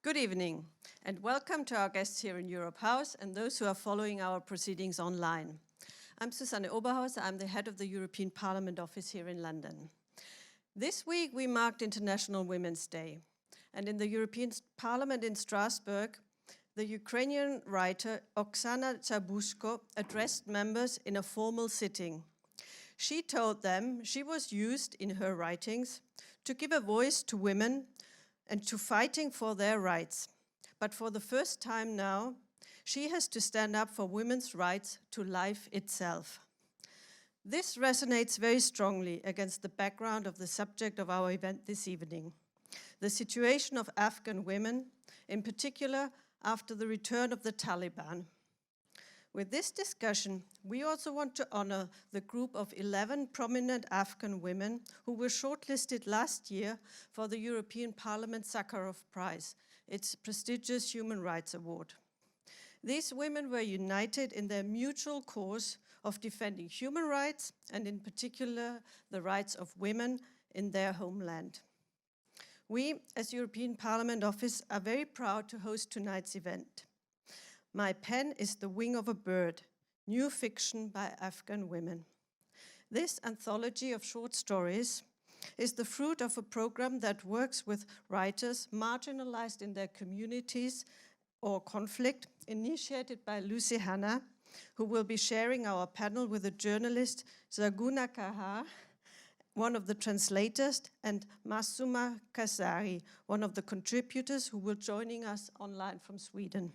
Good evening, and welcome to our guests here in Europe House and those who are following our proceedings online. I'm Susanne Oberhaus. I'm the head of the European Parliament office here in London. This week we marked International Women's Day, and in the European Parliament in Strasbourg, the Ukrainian writer Oksana Zabushko addressed members in a formal sitting. She told them she was used in her writings to give a voice to women and to fighting for their rights. But for the first time now, she has to stand up for women's rights to life itself. This resonates very strongly against the background of the subject of our event this evening, the situation of Afghan women, in particular after the return of the Taliban. With this discussion, we also want to honor the group of 11 prominent Afghan women who were shortlisted last year for the European Parliament Sakharov Prize, its prestigious human rights award. These women were united in their mutual cause of defending human rights and in particular the rights of women in their homeland. We, as European Parliament Office, are very proud to host tonight's event. My Pen is the Wing of a Bird, new fiction by Afghan women. This anthology of short stories is the fruit of a program that works with writers marginalized in their communities or conflict, initiated by Lucy Hanna, who will be sharing our panel with the journalist Zaguna Kahar, one of the translators, and Masuma Kasari, one of the contributors who will joining us online from Sweden.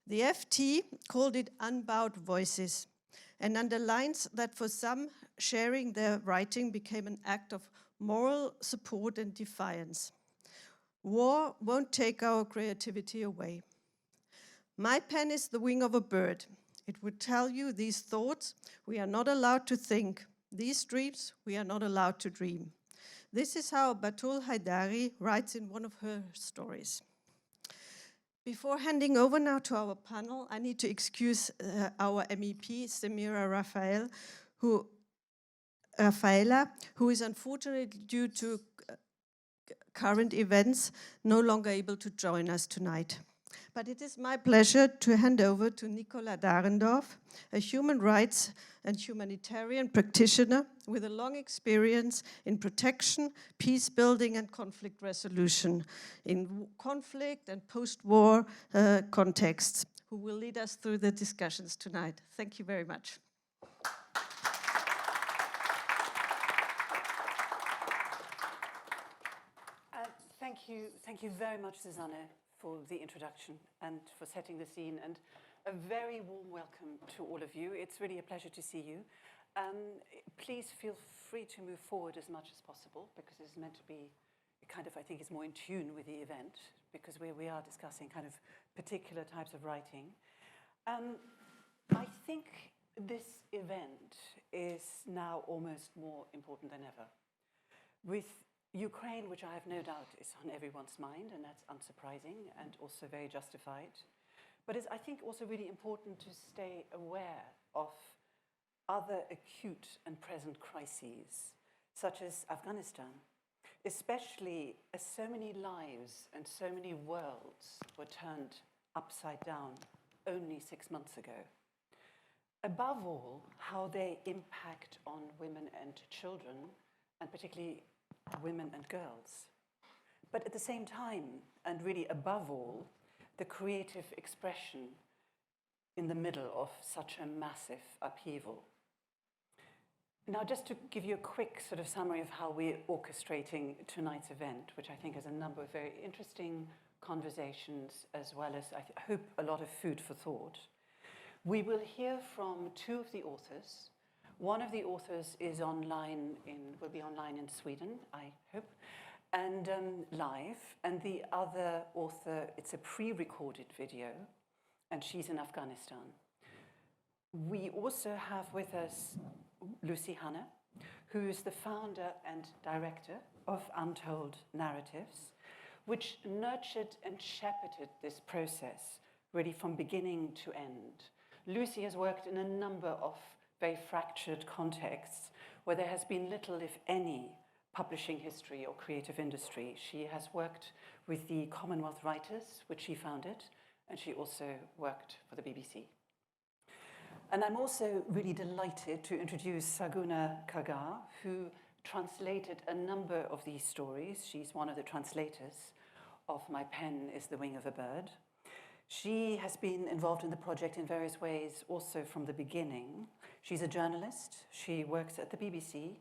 The FT called it Unbowed Voices and underlines that for some, sharing their writing became an act of moral support and defiance. War won't take our creativity away. My pen is the wing of a bird. It would tell you these thoughts we are not allowed to think, these dreams we are not allowed to dream. This is how Batul Haidari writes in one of her stories. Before handing over now to our panel, I need to excuse our MEP, Samira Rafaela, who is unfortunately due to current events no longer able to join us tonight. But it is my pleasure to hand over to Nicola Dahrendorf, a human rights and humanitarian practitioner with a long experience in protection, peace building and conflict resolution in conflict and post-war contexts, who will lead us through the discussions tonight. Thank you very much. Thank you very much, Susanne, for the introduction and for setting the scene, and a very warm welcome to all of you. It's really a pleasure to see you. Please feel free to move forward as much as possible, because it's meant to be kind of, I think, is more in tune with the event, because we are discussing kind of particular types of writing. I think this event is now almost more important than ever. With Ukraine, which I have no doubt is on everyone's mind, and that's unsurprising and also very justified. But it's, I think, also really important to stay aware of other acute and present crises, such as Afghanistan, especially as so many lives and so many worlds were turned upside down only 6 months ago. Above all, how they impact on women and children, and particularly women and girls. But at the same time, and really above all, the creative expression in the middle of such a massive upheaval. Now, just to give you a quick sort of summary of how we're orchestrating tonight's event, which I think has a number of very interesting conversations, as well as, I hope, a lot of food for thought. We will hear from two of the authors. One of the authors is will be online in Sweden, I hope, and live. And the other author, it's a pre-recorded video, and she's in Afghanistan. We also have with us Lucy Hanna, who is the founder and director of Untold Narratives, which nurtured and shepherded this process really from beginning to end. Lucy has worked in a number of very fractured contexts where there has been little, if any, publishing history or creative industry. She has worked with the Commonwealth Writers, which she founded, and she also worked for the BBC. And I'm also really delighted to introduce Saguna Kagar, who translated a number of these stories. She's one of the translators of My Pen is the Wing of a Bird. She has been involved in the project in various ways also from the beginning. She's a journalist, she works at the BBC,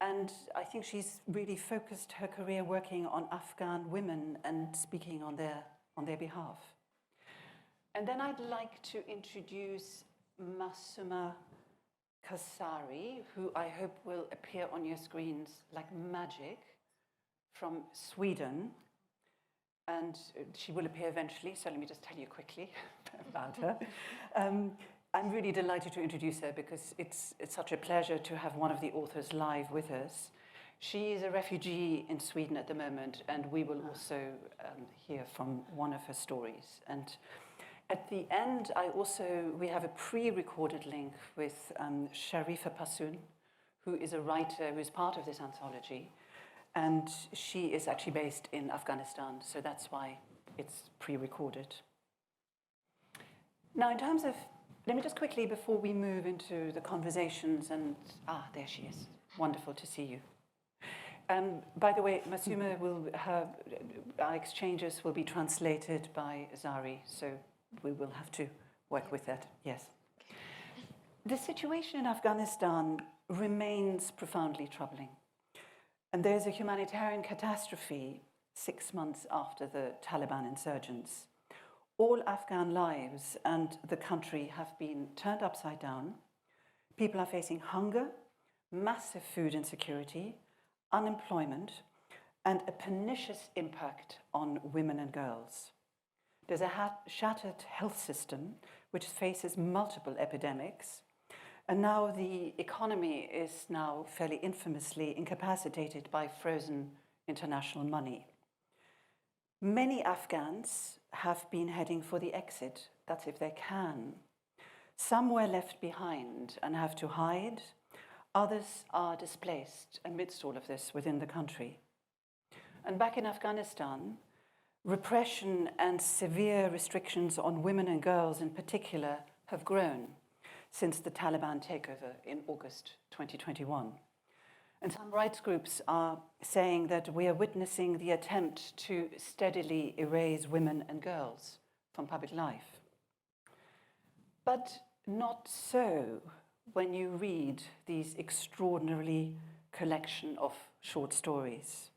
and I think she's really focused her career working on Afghan women and speaking on their behalf. And then I'd like to introduce Masuma Kasari, who I hope will appear on your screens like magic, from Sweden. And she will appear eventually, so let me just tell you quickly about her. I'm really delighted to introduce her because it's such a pleasure to have one of the authors live with us. She is a refugee in Sweden at the moment, and we will also hear from one of her stories. And at the end, we have a pre-recorded link with Sharifa Passoon, who is a writer who is part of this anthology. And she is actually based in Afghanistan, so that's why it's pre-recorded. Now, in terms of, let me just quickly, before we move into the conversations, and there she is. Wonderful to see you. By the way, Masuma our exchanges will be translated by Zari, so we will have to work with that, yes. The situation in Afghanistan remains profoundly troubling. And there's a humanitarian catastrophe 6 months after the Taliban insurgents. All Afghan lives and the country have been turned upside down. People are facing hunger, massive food insecurity, unemployment, and a pernicious impact on women and girls. There's a shattered health system which faces multiple epidemics. And now the economy is now fairly infamously incapacitated by frozen international money. Many Afghans have been heading for the exit, that's if they can. Some were left behind and have to hide. Others are displaced amidst all of this within the country. And back in Afghanistan, repression and severe restrictions on women and girls in particular have grown since the Taliban takeover in August 2021. And some rights groups are saying that we are witnessing the attempt to steadily erase women and girls from public life. But not so when you read these extraordinarily collection of short stories,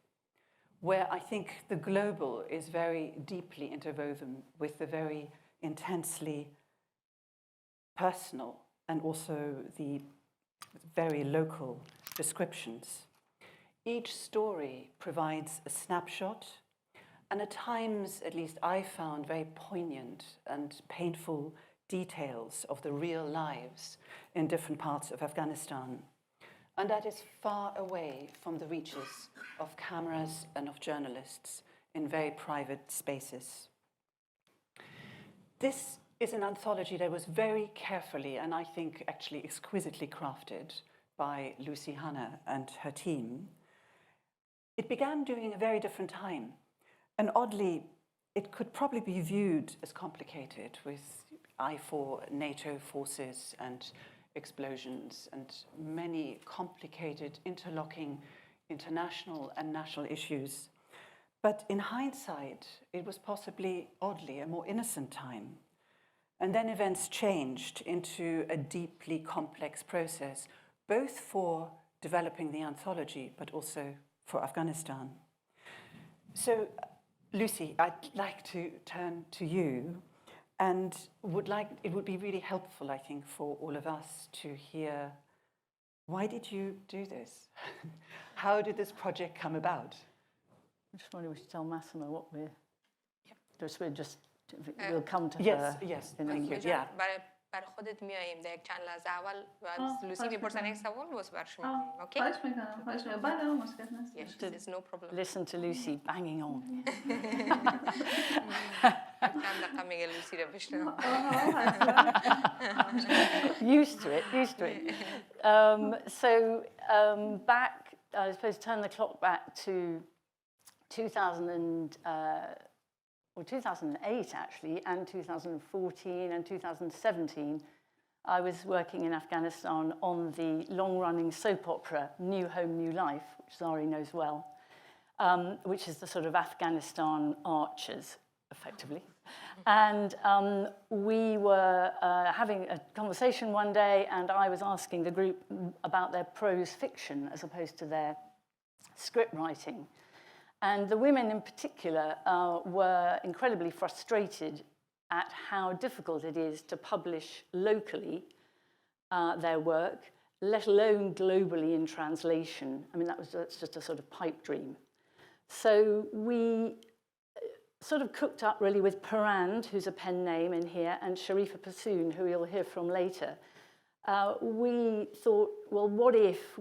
where I think the global is very deeply interwoven with the very intensely personal and also the very local descriptions. Each story provides a snapshot, and at times, at least I found, very poignant and painful details of the real lives in different parts of Afghanistan. And that is far away from the reaches of cameras and of journalists in very private spaces. This is an anthology that was very carefully, and I think actually exquisitely crafted by Lucy Hanna and her team. It began during a very different time, and oddly, it could probably be viewed as complicated with I4 NATO forces and explosions and many complicated, interlocking international and national issues. But in hindsight, it was possibly, oddly, a more innocent time. And then events changed into a deeply complex process, both for developing the anthology, but also for Afghanistan. So, Lucy, I'd like to turn to you, and it would be really helpful, I think, for all of us to hear, why did you do this? How did this project come about? I just wonder if we should tell Massimo what we'll come to her. Yes, thank you. Yeah. بر خودت میاییم در چند لحظه اول و لوسی میپرسن یک سوال باز بر شما اوکی خواهش میکنم بله مشکل نیست there's no problem Listen to Lucy banging on. چند دقیقه میگه لوسی رو بشنو Used to it. So back, I suppose, turn the clock back to 2008 actually, and 2014 and 2017, I was working in Afghanistan on the long-running soap opera New Home, New Life, which Zari knows well, which is the sort of Afghanistan Archers, effectively. And we were having a conversation one day, and I was asking the group about their prose fiction as opposed to their script writing. And the women in particular were incredibly frustrated at how difficult it is to publish locally their work, let alone globally in translation. I mean, that's just a sort of pipe dream. So we sort of cooked up really with Parand, who's a pen name in here, and Sharifa Passoon, who you'll hear from later. We thought, well, what if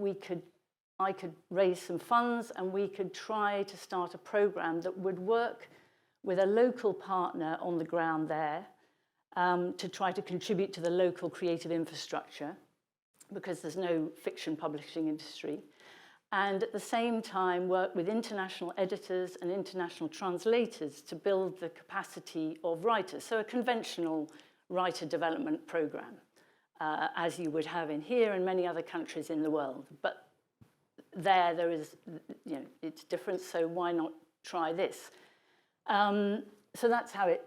I could raise some funds and we could try to start a program that would work with a local partner on the ground there to try to contribute to the local creative infrastructure, because there's no fiction publishing industry. And at the same time work with international editors and international translators to build the capacity of writers. So a conventional writer development program, as you would have in here and many other countries in the world. But there is, it's different, so why not try this? So that's how it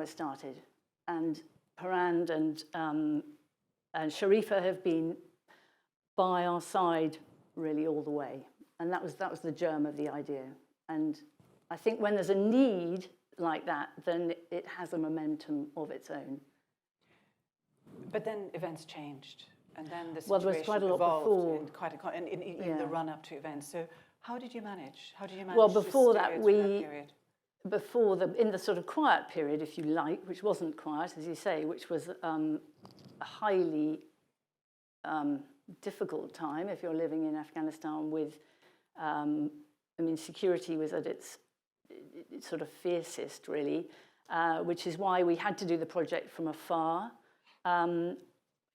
started. And Parand and Sharifa have been by our side really all the way. And that was the germ of the idea. And I think when there's a need like that, then it has a momentum of its own. But then events changed. And then the situation there was quite a lot evolved before. in the run-up to events. So how did you manage? Well, before that, period? In the sort of quiet period, if you like, which wasn't quiet, as you say, which was a highly difficult time if you're living in Afghanistan with, security was at its sort of fiercest, really, which is why we had to do the project from afar.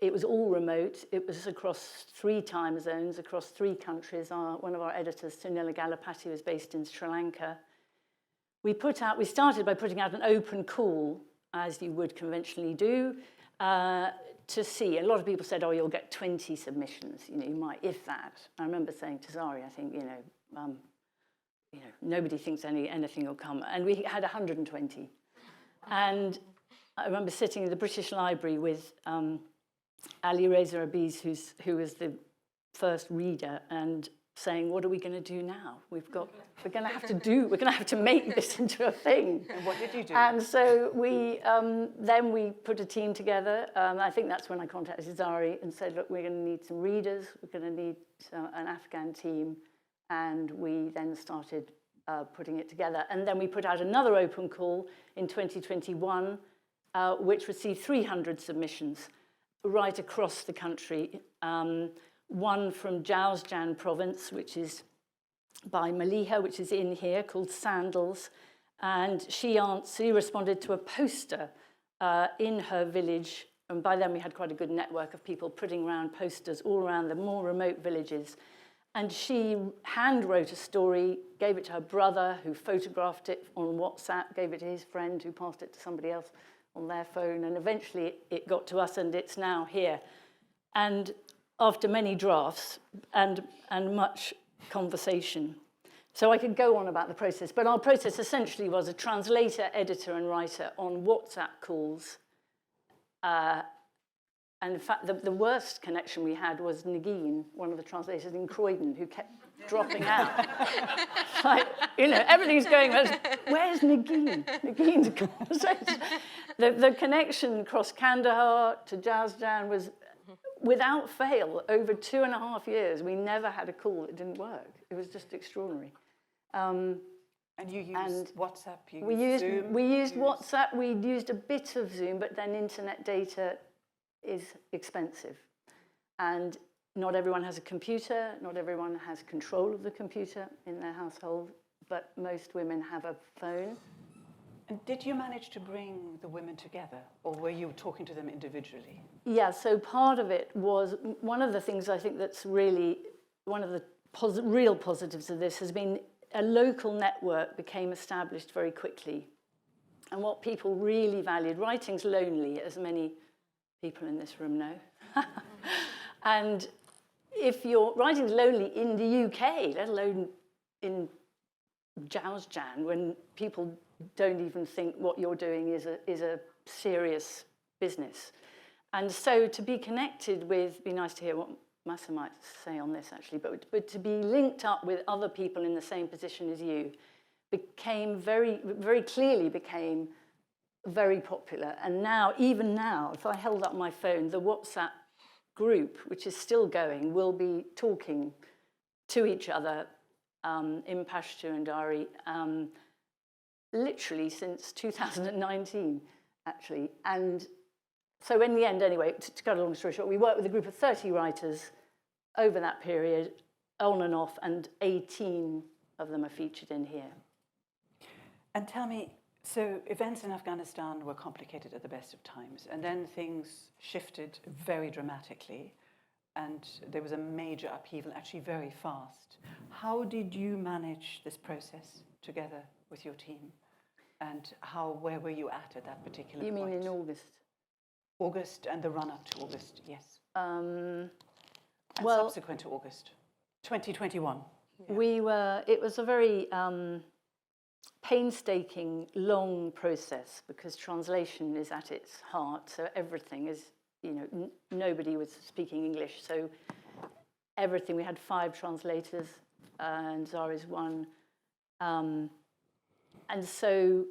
It was all remote. It was across 3 time zones, across 3 countries. One of our editors, Sunila Galapati, was based in Sri Lanka. We started by putting out an open call, as you would conventionally do, to see. A lot of people said, oh, you'll get 20 submissions, you might, if that. I remember saying to Zari, I think, nobody thinks anything will come. And we had 120. And I remember sitting in the British Library with Ali Reza Abiz, who was the first reader, and saying, what are we going to do now? We're going to have to make this into a thing. And what did you do? And so then we put a team together. I think that's when I contacted Zari and said, look, we're going to need some readers. We're going to need an Afghan team. And we then started putting it together. And then we put out another open call in 2021, which received 300 submissions right across the country. One from Jowzjan province, which is by Maliha, which is in here, called Sandals. And she responded to a poster in her village. And by then we had quite a good network of people putting around posters all around the more remote villages. And she hand wrote a story, gave it to her brother, who photographed it on WhatsApp, gave it to his friend, who passed it to somebody else on their phone. And eventually it got to us, and it's now here. And after many drafts and much conversation. So I could go on about the process, but our process essentially was a translator, editor, and writer on WhatsApp calls. And in fact, the worst connection we had was Nagin, one of the translators in Croydon, who kept dropping out. Like, everything's going, where's Nagin? Nagin's gone. So the connection across Kandahar to Jowzjan was, without fail, over 2.5 years, we never had a call that didn't work. It was just extraordinary. And you used WhatsApp, we used Zoom? We used WhatsApp, we used a bit of Zoom, but then internet data is expensive. And not everyone has a computer, not everyone has control of the computer in their household, but most women have a phone. And did you manage to bring the women together, or were you talking to them individually? Yeah, so part of it was, one of the things I think that's really, one of the real positives of this has been a local network became established very quickly. And what people really valued, writing's lonely, as many people in this room know. And if you're writing's lonely in the UK, let alone in Jowsjan, when people don't even think what you're doing is a serious business. And so to be connected with, be nice to hear what Massa might say on this actually, but to be linked up with other people in the same position as you became very clearly became very popular. And now, even now, if I held up my phone, the WhatsApp group, which is still going, will be talking to each other in Pashto and Dari literally since 2019, actually. And so in the end, anyway, to cut a long story short, we worked with a group of 30 writers over that period, on and off, and 18 of them are featured in here. And tell me, so events in Afghanistan were complicated at the best of times, and then things shifted very dramatically, and there was a major upheaval, actually very fast. How did you manage this process together with your team? And where were you at that particular point? You mean in August? August and the run-up to August, yes. And well, subsequent to August, 2021. Yeah. It was a very painstaking, long process because translation is at its heart. So everything is, nobody was speaking English. So everything, we had 5 translators and Zara's one. And so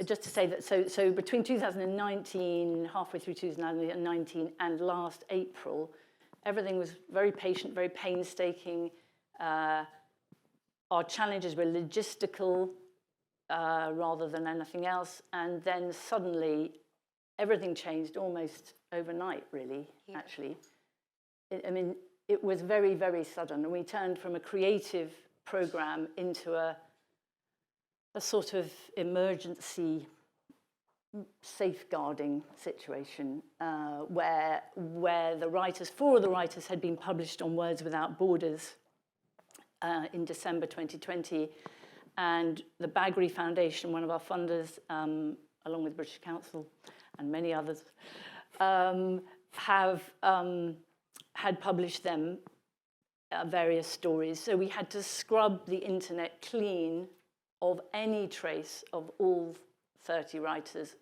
just to say that, so between 2019, halfway through 2019 and last April, everything was very patient, very painstaking. Our challenges were logistical rather than anything else. And then suddenly everything changed almost overnight, really, actually. It was very, very sudden. And we turned from a creative program into a sort of emergency safeguarding situation where the writers, 4 of the writers had been published on Words Without Borders in December 2020, and the Bagri Foundation, one of our funders, along with British Council and many others, had published them various stories. So we had to scrub the internet clean of any trace of all 30 writers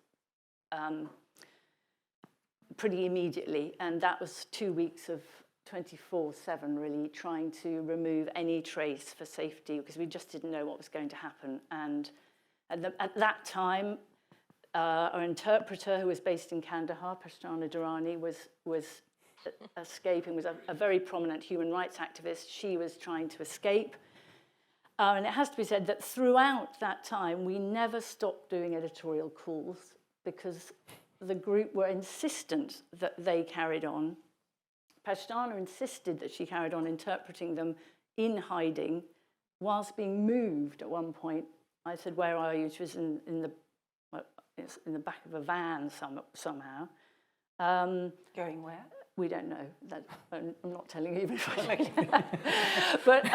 pretty immediately. And that was 2 weeks of 24/7, really, trying to remove any trace for safety because we just didn't know what was going to happen. And at that time, our interpreter, who was based in Kandahar, Pashtana Durrani, was escaping, was a very prominent human rights activist. She was trying to escape. And it has to be said that throughout that time, we never stopped doing editorial calls because the group were insistent that they carried on. Pashtana insisted that she carried on interpreting them in hiding whilst being moved at one point. I said, "Where are you?" She was in the back of a van somehow. Going where? We don't know. I'm not telling you even if I know. But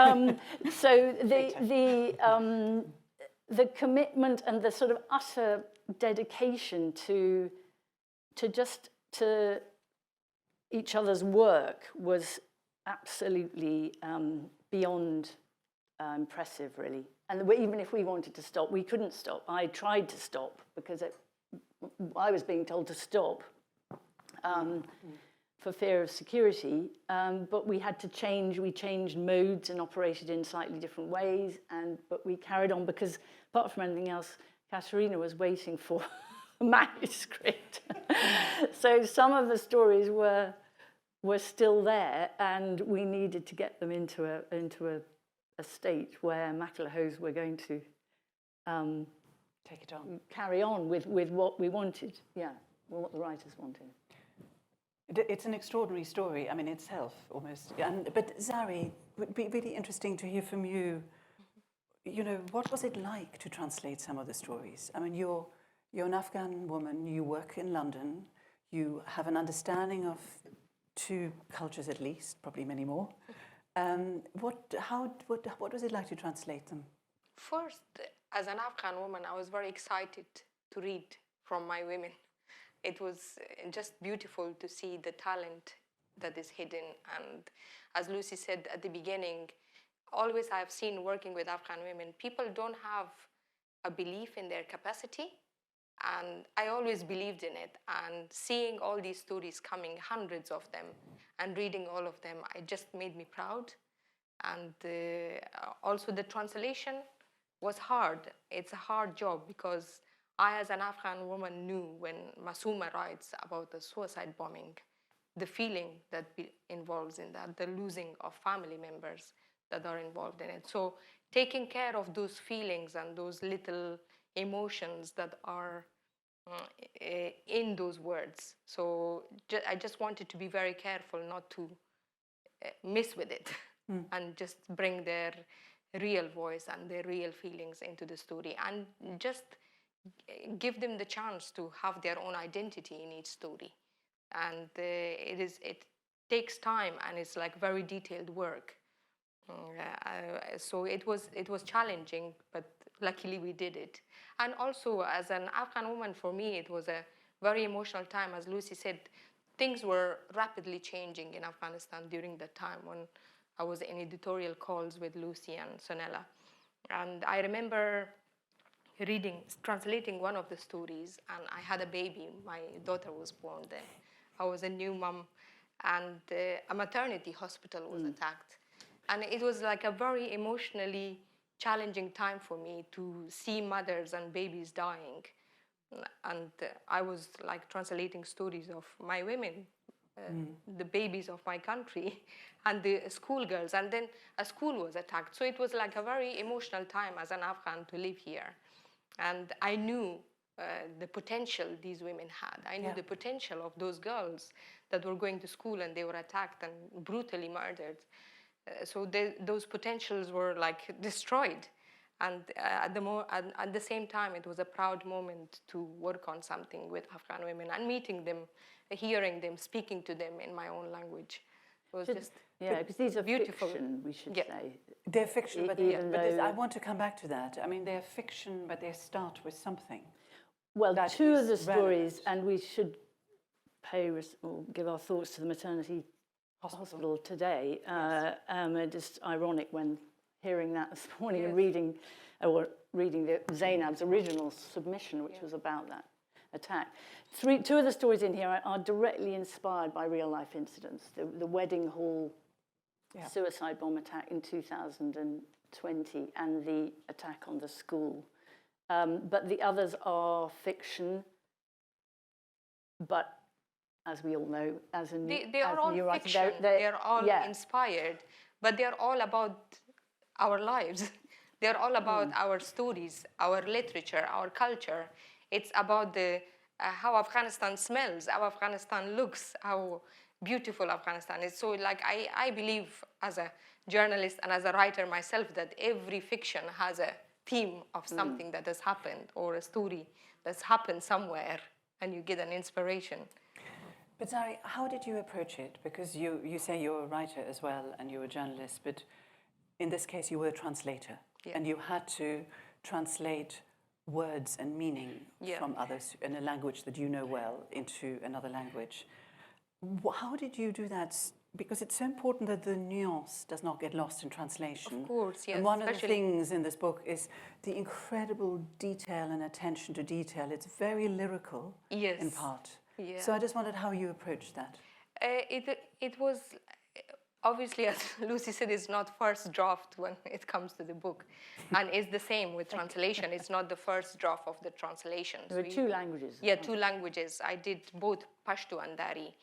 so the commitment and the sort of utter dedication to each other's work was absolutely beyond impressive, really. And even if we wanted to stop, we couldn't stop. I tried to stop because I was being told to stop. For fear of security, but we had to change. We changed modes and operated in slightly different ways, but we carried on because, apart from anything else, Katerina was waiting for a manuscript. So some of the stories were still there, and we needed to get them into a state where Makalahos were going to take it on, carry on with what we wanted. Yeah, what the writers wanted. It's an extraordinary story, itself, almost. But Zari, it would be really interesting to hear from you. What was it like to translate some of the stories? You're an Afghan woman, you work in London, you have an understanding of 2 cultures at least, probably many more. What was it like to translate them? First, as an Afghan woman, I was very excited to read from my women. It was just beautiful to see the talent that is hidden. And as Lucy said at the beginning, always I've seen working with Afghan women, people don't have a belief in their capacity. And I always believed in it. And seeing all these stories coming, hundreds of them, and reading all of them, it just made me proud. And also the translation was hard. It's a hard job because I, as an Afghan woman, knew when Masuma writes about the suicide bombing, the feeling that involves in that, the losing of family members that are involved in it. So taking care of those feelings and those little emotions that are in those words. So I just wanted to be very careful not to miss with it and just bring their real voice and their real feelings into the story and just give them the chance to have their own identity in each story. And it takes time and it's like very detailed work. So it was challenging, but luckily we did it. And also as an Afghan woman, for me, it was a very emotional time. As Lucy said, things were rapidly changing in Afghanistan during that time when I was in editorial calls with Lucy and Sonella. And I remember translating one of the stories, and I had a baby. My daughter was born then. I was a new mom, and a maternity hospital was attacked. And it was like a very emotionally challenging time for me to see mothers and babies dying. And I was like translating stories of my women, the babies of my country, and the schoolgirls. And then a school was attacked. So it was like a very emotional time as an Afghan to live here. And I knew the potential these women had. I knew the potential of those girls that were going to school and they were attacked and brutally murdered. So those potentials were like destroyed. And at the same time, it was a proud moment to work on something with Afghan women and meeting them, hearing them, speaking to them in my own language. It was just because these are beautiful. fiction, we should say. They're fiction, but though, I want to come back to that. I mean, they're fiction, but they start with something. Well, that two of the is stories, relevant. and we should or give our thoughts to the maternity hospital today. Just ironic when hearing that this morning and reading Zainab's original submission, which was about that attack. Two of the stories in here are directly inspired by real life incidents. The wedding hall suicide bomb attack in 2020 and the attack on the school. But the others are fiction. But as we all know, they are all fiction. They're all inspired, but they're all about our lives. They're all about our stories, our literature, our culture. It's about how Afghanistan smells, how Afghanistan looks, how beautiful Afghanistan is. So like I believe as a journalist and as a writer myself that every fiction has a theme of something that has happened or a story that's happened somewhere and you get an inspiration. But Zari, how did you approach it? Because you say you're a writer as well and you're a journalist, but in this case you were a translator and you had to translate words and meaning from others in a language that you know well into another language. How did you do that? Because it's so important that the nuance does not get lost in translation. Of course, yes. And one of the things in this book is the incredible detail and attention to detail. It's very lyrical in part. Yeah. So I just wondered how you approached that. It was, obviously, as Lucy said, it's not first draft when it comes to the book. And it's the same with translation. It's not the first draft of the translations. There were two languages. Yeah, two languages. I did both Pashto and Dari.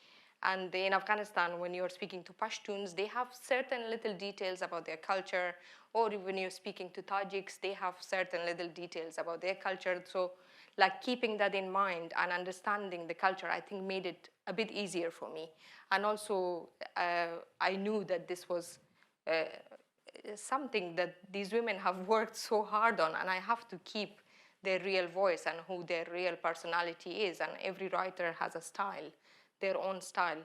And in Afghanistan, when you're speaking to Pashtuns, they have certain little details about their culture. Or when you're speaking to Tajiks, they have certain little details about their culture. So like keeping that in mind and understanding the culture, I think made it a bit easier for me. And also, I knew that this was something that these women have worked so hard on, and I have to keep their real voice and who their real personality is. And every writer has a style, their own style.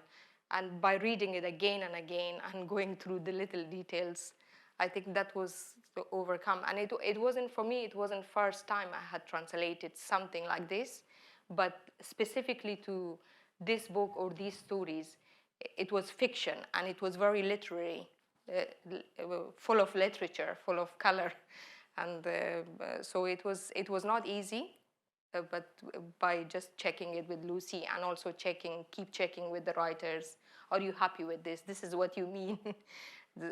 And by reading it again and again and going through the little details, I think that was to overcome. And it wasn't, for me, it wasn't first time I had translated something like this, but specifically to this book or these stories, it was fiction and it was very literary, full of literature, full of color. And so it was not easy, but by just checking it with Lucy and also keep checking with the writers, are you happy with this? This is what you mean.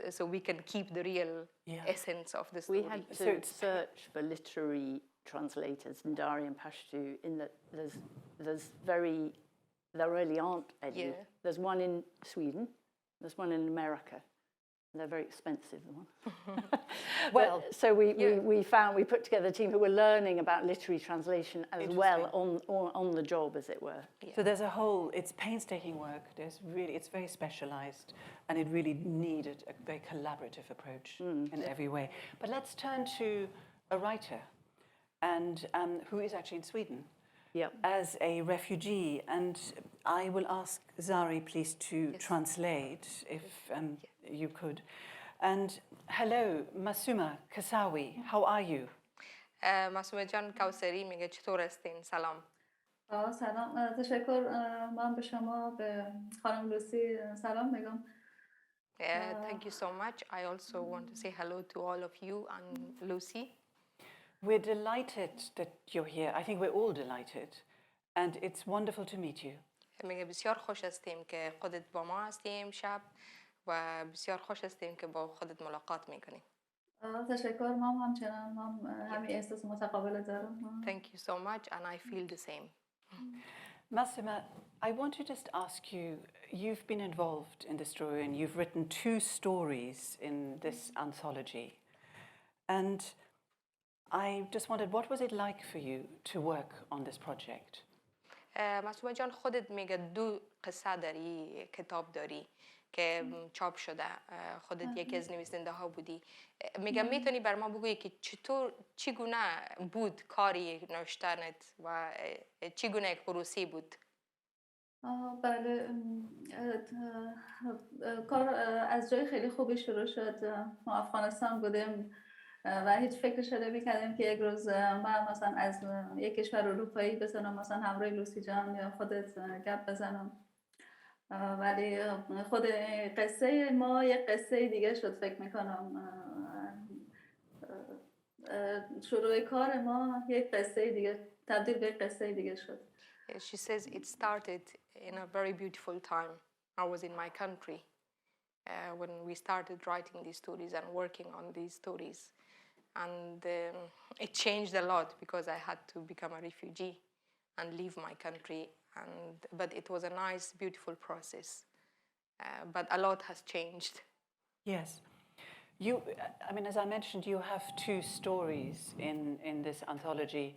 So we can keep the real essence of the story. We had to search for literary translators in Dari and Pashto, in that there really aren't any. Yeah. There's one in Sweden, there's one in America. They're very expensive, the one. Well, so we put together a team who were learning about literary translation as well on the job, as it were. Yeah. So there's a whole, it's painstaking work. It's very specialized, and it really needed a very collaborative approach in every way. But let's turn to a writer, and who is actually in Sweden as a refugee. And I will ask Zari, please, to translate, if you could. And hello, Masuma Kasawi, how are you? Masuma Jan Kauseri میگه چطور هستین؟ سلام. سلام، تشکر. من به شما، به خانم لوسی سلام میگم. Thank you so much. I also want to say hello to all of you and Lucy. We're delighted that you're here. I think we're all delighted. And it's wonderful to meet you. میگه بسیار خوش هستیم که خودت با ما هستیم شب و بسیار خوش هستیم که با خودت ملاقات میکنیم. تشکر. من همچنان همین احساس متقابل دارم. Thank you so much and I feel the same. Masuma, I want to just ask you, you've been involved in the story and you've written 2 stories in this anthology. And I just wondered, what was it like for you to work on this project? مسومه جان، خودت میگه 2 قصه داری، کتاب داری که چاپ شده، خودت یکی از نویسنده ها بودی. میگم میتونی بر ما بگویی که چگونه بود کاری نوشتنت و چگونه یک پروسه بود؟ بله، کار از جای خیلی خوبی شروع شد. ما افغانستان بودیم و هیچ فکرش نمی‌کردیم که یک روز من مثلا از یک کشور اروپایی بتونم مثلا همراه لوسی جان یا خودت گپ بزنم. ولی خود قصه ما یک قصه دیگه شد، فکر میکنم. شروع کار ما یک قصه دیگه تبدیل به قصه دیگه شد. She says it started in a very beautiful time. I was in my country when we started writing these stories and working on these stories. And it changed a lot because I had to become a refugee and leave my country. But it was a nice, beautiful process. But a lot has changed. Yes. As I mentioned, you have 2 stories in this anthology.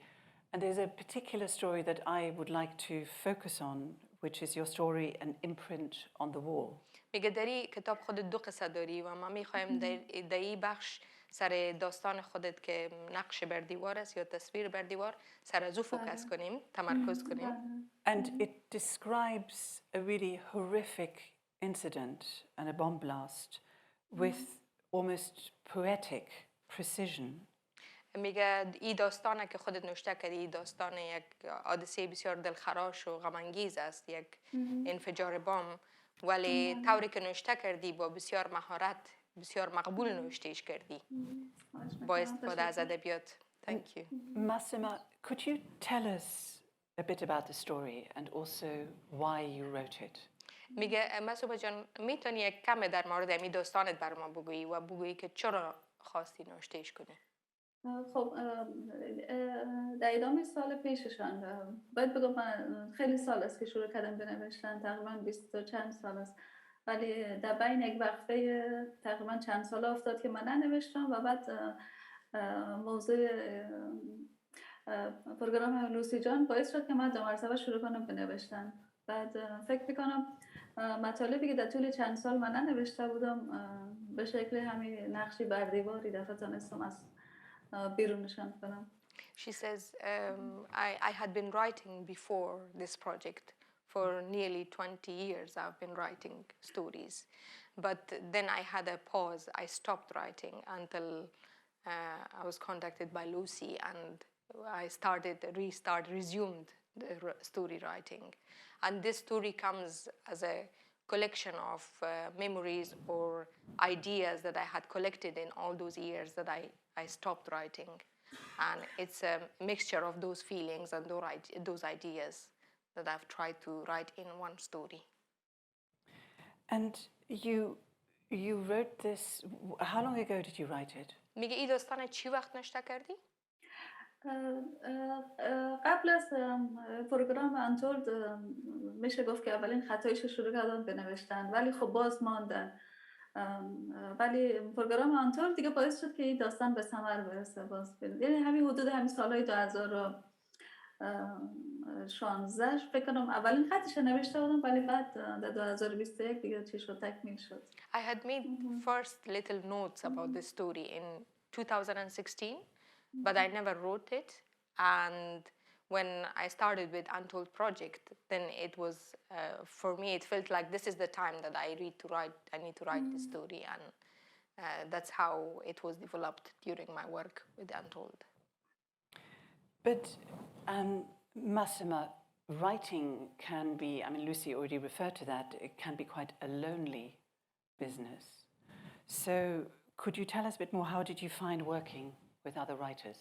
And there's a particular story that I would like to focus on, which is your story, An Imprint on the Wall. میگه داری کتاب خودت 2 قصه داری و ما میخوایم در این بخش سر داستان خودت که نقش بر دیوار است یا تصویر بر دیوار سر از او فوکس کنیم، تمرکز کنیم. And it describes a really horrific incident and a bomb blast with almost poetic precision. میگه این داستانه که خودت نوشته کردی، این داستان یک حادثه بسیار دلخراش و غم‌انگیز است، یک انفجار بمب، ولی طوری که نوشته کردی با بسیار مهارت، بسیار مقبول نوشتهش کردی با استفاده از ادبیات. Thank you. Masuma, could you tell us a bit about the story and also why you wrote it? میگه مسوبه جان، میتونی یک کم در مورد این داستانت بر ما بگویی و بگویی که چرا خواستی نوشتهش کنی؟ خب در ادامه سال پیششان باید بگم من خیلی سال است که شروع کردم بنوشتن، تقریبا 20 و چند سال است، ولی در بین یک وقفه تقریبا چند سال افتاد که من ننوشتم و بعد موضوع پروگرام لوسی جان باعث شد که من 2 مرتبه شروع کنم بنوشتن. بعد فکر میکنم مطالبی که در طول چند سال من ننوشته بودم به شکل همین نقشی بر دیواری دفعه تانستم از بیرونشان کنم. She says, I had been writing before this project. For nearly 20 years I've been writing stories. But then I had a pause. I stopped writing until I was contacted by Lucy, and I resumed the story writing. And this story comes as a collection of memories or ideas that I had collected in all those years that I stopped writing. And it's a mixture of those feelings and those ideas that I've tried to write in one story. And you wrote this, how long ago did you write it? میگه این داستان چی وقت نشته کردی؟ قبل از پروگرام انتولد میشه گفت که اولین خطایش شروع کردن به نوشتن، ولی خب باز ماندن. ولی پروگرام انتولد دیگه باعث شد که این داستان به ثمر برسه. باز یعنی همین حدود همین سالهای 2016 فکر کنم اولین خطش نوشته بودم، ولی بعد در 2021 دیگه چیش رو تکمیل شد. I had made first little notes about this story in 2016, but I never wrote it. And when I started with Untold Project, then it was, for me, it felt like this is the time that I need to write this story. And that's how it was developed during my work with Untold. But Massima, writing can be, I mean, Lucy already referred to that, it can be quite a lonely business. So could you tell us a bit more, how did you find working with other writers?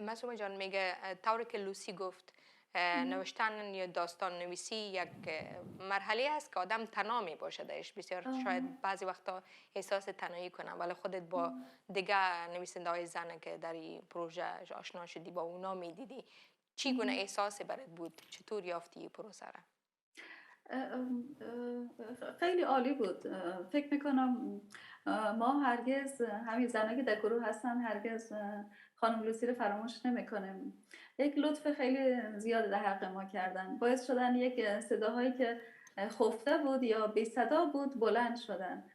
مسومه جان میگه طوری که لوسی گفت نوشتن یا داستان نویسی یک مرحله است که آدم تنها می باشدش. بسیار شاید بعضی وقتا احساس تنهایی کنم، ولی خودت با دیگه نویسنده های زنه که در این پروژه آشنا شدی، با اونا می دیدی، چی گونه احساسی برات بود؟ چطور یافتی این پروسه را؟ خیلی عالی بود. فکر میکنم ما هرگز همین زنایی که در گروه هستن هرگز خانم لوسی رو فراموش نمیکنیم. یک لطف خیلی زیاد در حق ما کردن. باعث شدن یک صداهایی که خفته بود یا بی صدا بود بلند شدن.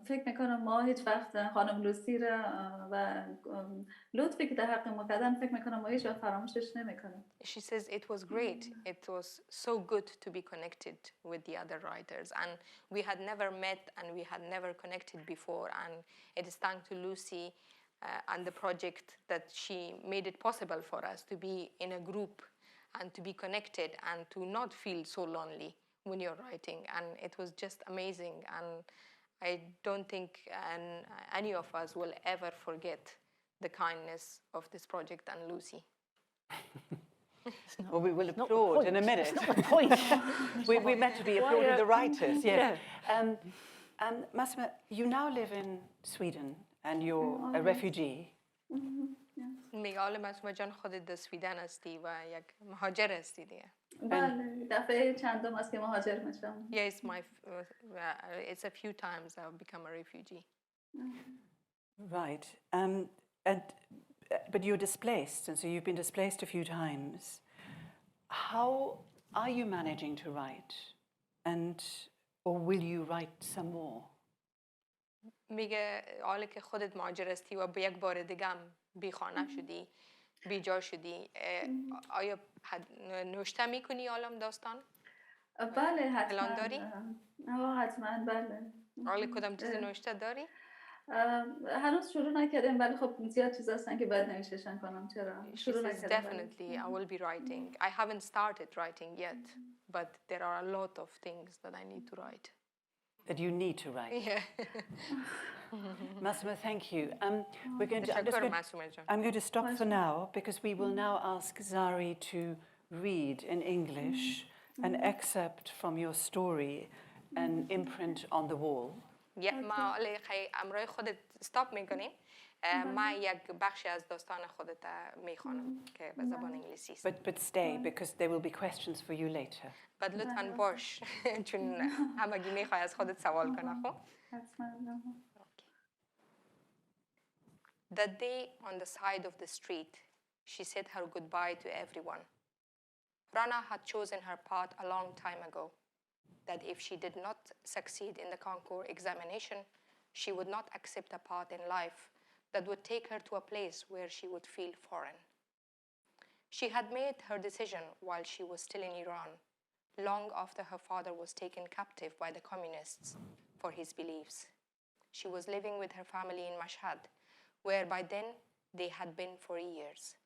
فکر میکنم ما هیچ وقت خانم لوسی را و لطفی که در حق ما کردن فکر میکنم ما هیچ وقت فراموشش نمیکنیم. She says it was great. It was so good to be connected with the other writers, and we had never met and we had never connected before, and it is thanks to Lucy and the project that she made it possible for us to be in a group and to be connected and to not feel so lonely when you're writing. And it was just amazing, and I don't think any of us will ever forget the kindness of this project and Lucy. Well, we will applaud in a minute. It's not the point. We're meant to be applauding the writers, yes. Massima, you now live in Sweden and you're a refugee. میگه حالا مسومه جان خودت در سویدن هستی و یک مهاجر هستی دیگه. بله، دفعه چندم است که مهاجر میشم. Yes, it's a few times I've become a refugee. Right. But you're displaced, and so you've been displaced a few times. How are you managing to write? Or will you write some more? میگه حالا که خودت مهاجر هستی و به یک بار دیگه هم بی خانه شدی، بی جا شدی، آیا نوشته میکنی عالم داستان؟ بله حتما. الان داری؟ حتما بله. حالا کدام چیز نوشته داری؟ هنوز شروع نکردم، ولی خب زیاد چیز هستن که بعد نوشتشن کنم. چرا؟ شروع نکردم. Definitely I will be writing. I haven't started writing yet, but there are a lot of things that I need to write. That you need to write. Yeah. Massima, thank you. We're going to, I'm going to stop for now because we will now ask Zari to read in English an excerpt from your story, an imprint on the wall. ما امروز خودت استاپ میکنیم. ما یک بخشی از داستان خودت میخوانم که به زبان انگلیسی است. But stay because there will be questions for you later. بعد لطفاً باش چون همگی میخوای از خودت سوال کنه خب. That day on the side of the street, she said her goodbye to everyone. Rana had chosen her path a long time ago, that if she did not succeed in the concours examination, she would not accept a path in life that would take her to a place where she would feel foreign. She had made her decision while she was still in Iran, long after her father was taken captive by the communists for his beliefs. She was living with her family in Mashhad where by then they had been for years.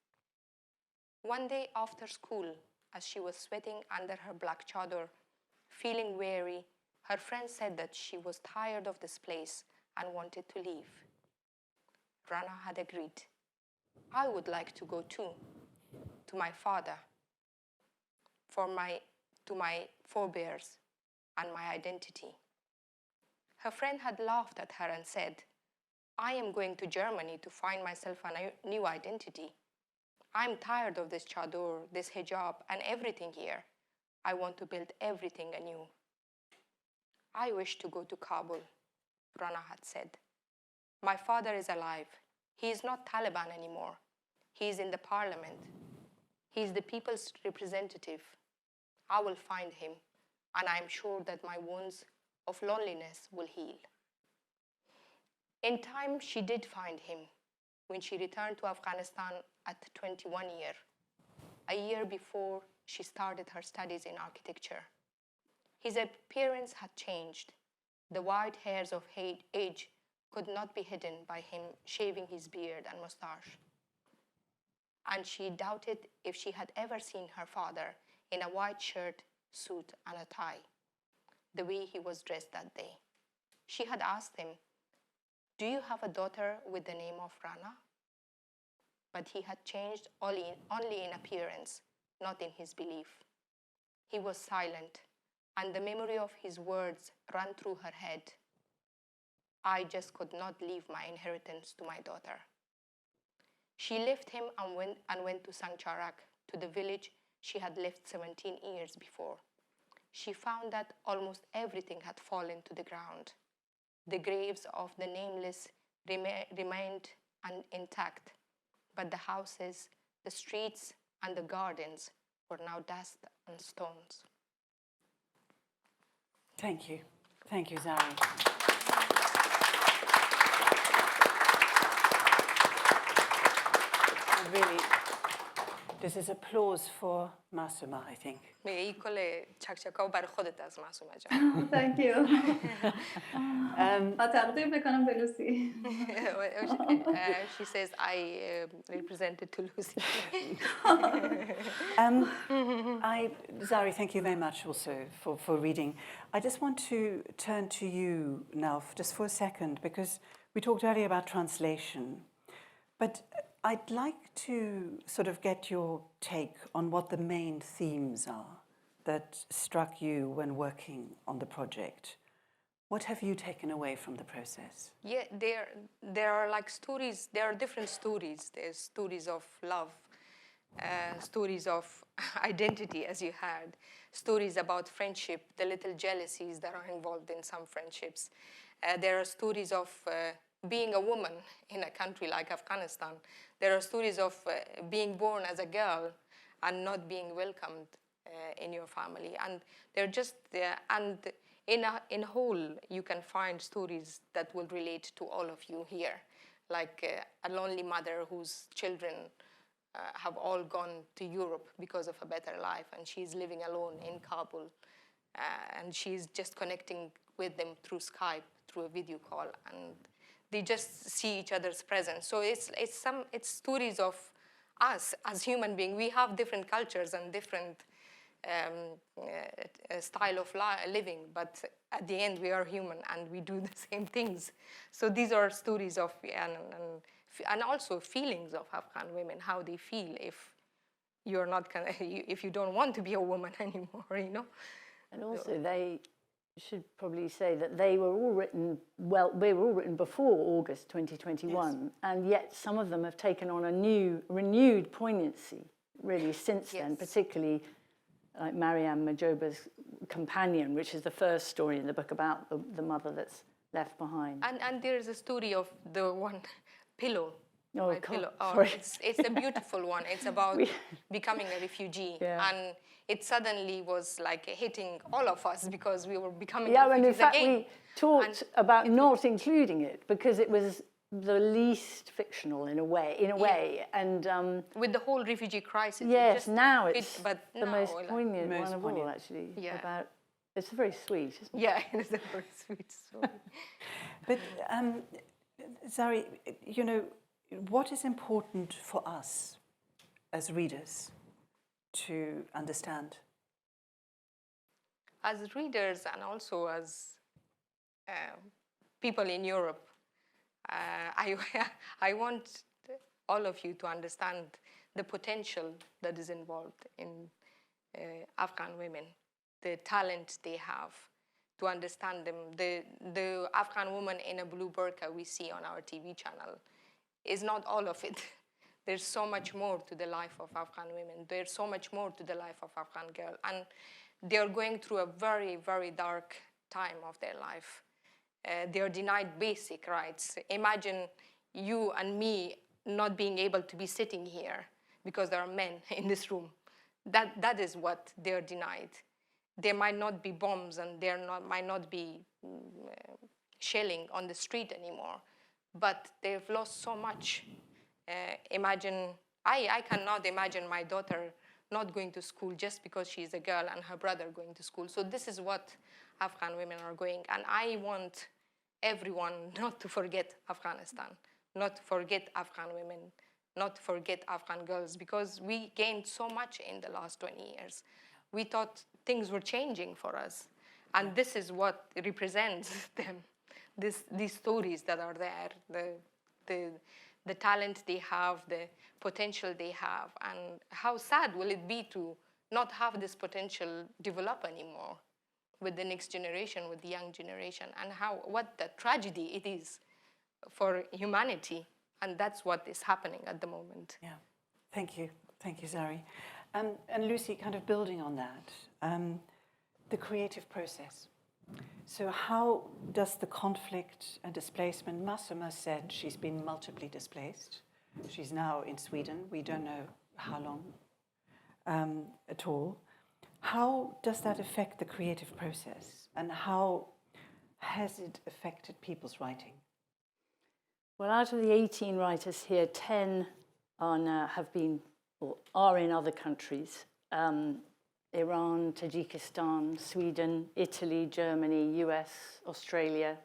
One day after school, as she was sweating under her black chador, feeling weary, her friend said that she was tired of this place and wanted to leave. Rana had agreed. I would like to go too, to my father, to my forebears and my identity. Her friend had laughed at her and said, I am going to Germany to find myself a new identity. I'm tired of this chador, this hijab, and everything here. I want to build everything anew. I wish to go to Kabul, Rana had said. My father is alive. He is not Taliban anymore. He is in the parliament. He is the people's representative. I will find him, and I am sure that my wounds of loneliness will heal. In time, she did find him when she returned to Afghanistan at 21 years, a year before she started her studies in architecture. His appearance had changed. The white hairs of age could not be hidden by him shaving his beard and mustache. And she doubted if she had ever seen her father in a white shirt, suit, and a tie, the way he was dressed that day. She had asked him, do you have a daughter with the name of Rana? But he had changed only in appearance, not in his belief. He was silent, and the memory of his words ran through her head. I just could not leave my inheritance to my daughter. She left him and went to Sangcharak, to the village she had left 17 years before. She found that almost everything had fallen to the ground. The graves of the nameless remained intact, but the houses, the streets, and the gardens were now dust and stones. Thank you. Thank you, Zari. Really, this is applause for Masuma, I think. Thank you. تقدیم بکنم به لوسی. She says, I represented to Lucy. Zari, thank you very much also for reading. I just want to turn to you now just for a second, because we talked earlier about translation. But I'd like to sort of get your take on what the main themes are that struck you when working on the project. What have you taken away from the process? Yeah, there are like stories, there are different stories. There's stories of love, stories of identity, as you heard, stories about friendship, the little jealousies that are involved in some friendships. There are stories of being a woman in a country like Afghanistan. There are stories of being born as a girl and not being welcomed in your family. And they're just there. And in whole, you can find stories that will relate to all of you here, like a lonely mother whose children have all gone to Europe because of a better life, and she's living alone in Kabul, and she's just connecting with them through Skype, through a video call, and they just see each other's presence. So it's stories of us as human beings. We have different cultures and different style of living, but at the end we are human and we do the same things. So these are stories of and also feelings of Afghan women, how they feel if you're not if you don't want to be a woman anymore, you know. And also they should probably say that they were all written before August 2021, yes. And yet some of them have taken on a renewed poignancy really since yes. then, particularly like Mariam Majoba's Companion, which is the first story in the book about the mother that's left behind. And there's a story of the one pillow. Oh, God, pillow. Sorry. It's a beautiful one. It's about becoming a refugee. Yeah. And it suddenly was like hitting all of us because we were becoming refugees and in fact again. We talked about not including it because it was the least fictional in a way, and with the whole refugee crisis. Yes, now it's the most poignant one of all, actually. Yeah. It's very sweet, isn't it? Yeah, it's a very sweet story. But Zari, you know, what is important for us as readers to understand? As readers and also as people in Europe, I want all of you to understand the potential that is involved in Afghan women, the talent they have, to understand them. The Afghan woman in a blue burqa we see on our TV channel is not all of it. There's so much more to the life of Afghan women. There's so much more to the life of Afghan girl. And they're going through a very, very dark time of their life. They're denied basic rights. Imagine you and me not being able to be sitting here because there are men in this room. That is what they're denied. There might not be bombs and might not be shelling on the street anymore, but they've lost so much. I cannot imagine my daughter not going to school just because she's a girl and her brother going to school. So this is what Afghan women are going. And I want everyone not to forget Afghanistan, not to forget Afghan women, not to forget Afghan girls, because we gained so much in the last 20 years. We thought things were changing for us. And this is what represents them, these stories that are there, the talent they have, the potential they have, and how sad will it be to not have this potential develop anymore with the next generation, with the young generation, and what the tragedy it is for humanity. And that's what is happening at the moment. Yeah, thank you, Zari. And Lucy, kind of building on that, the creative process. So how does the conflict and displacement, Massima said she's been multiply displaced. She's now in Sweden. We don't know how long at all. How does that affect the creative process? And how has it affected people's writing? Well, out of the 18 writers here, 10 are now, have been or are in other countries. Iran, Tajikistan, Sweden, Italy, Germany, US, Australia.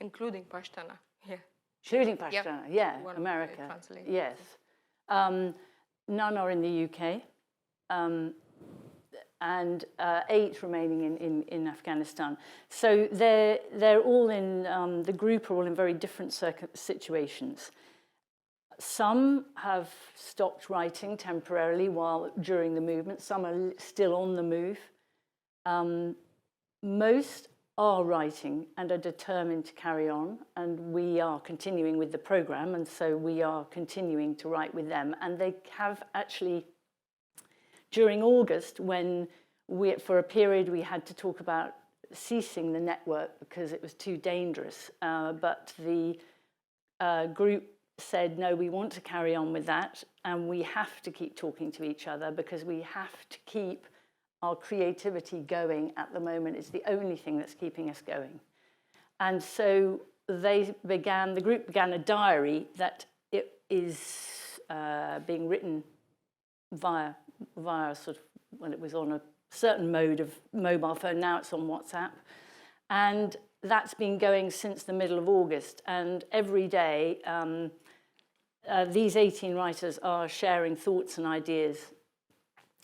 Including Pashtana, yeah. Including Pashtana, yeah, America, yes. None are in the UK, and 8 remaining in Afghanistan. So they're all in, the group are all in very different situations. Some have stopped writing temporarily during the movement. Some are still on the move. Most are writing and are determined to carry on, and we are continuing with the program, and so we are continuing to write with them. And they have actually, during August, when for a period we had to talk about ceasing the network because it was too dangerous, but the group said, no, we want to carry on with that, and we have to keep talking to each other because we have to keep our creativity going at the moment. It's the only thing that's keeping us going. And so the group began a diary that it is being written via sort of, well, it was on a certain mode of mobile phone, now it's on WhatsApp. And that's been going since the middle of August. And every day, these 18 writers are sharing thoughts and ideas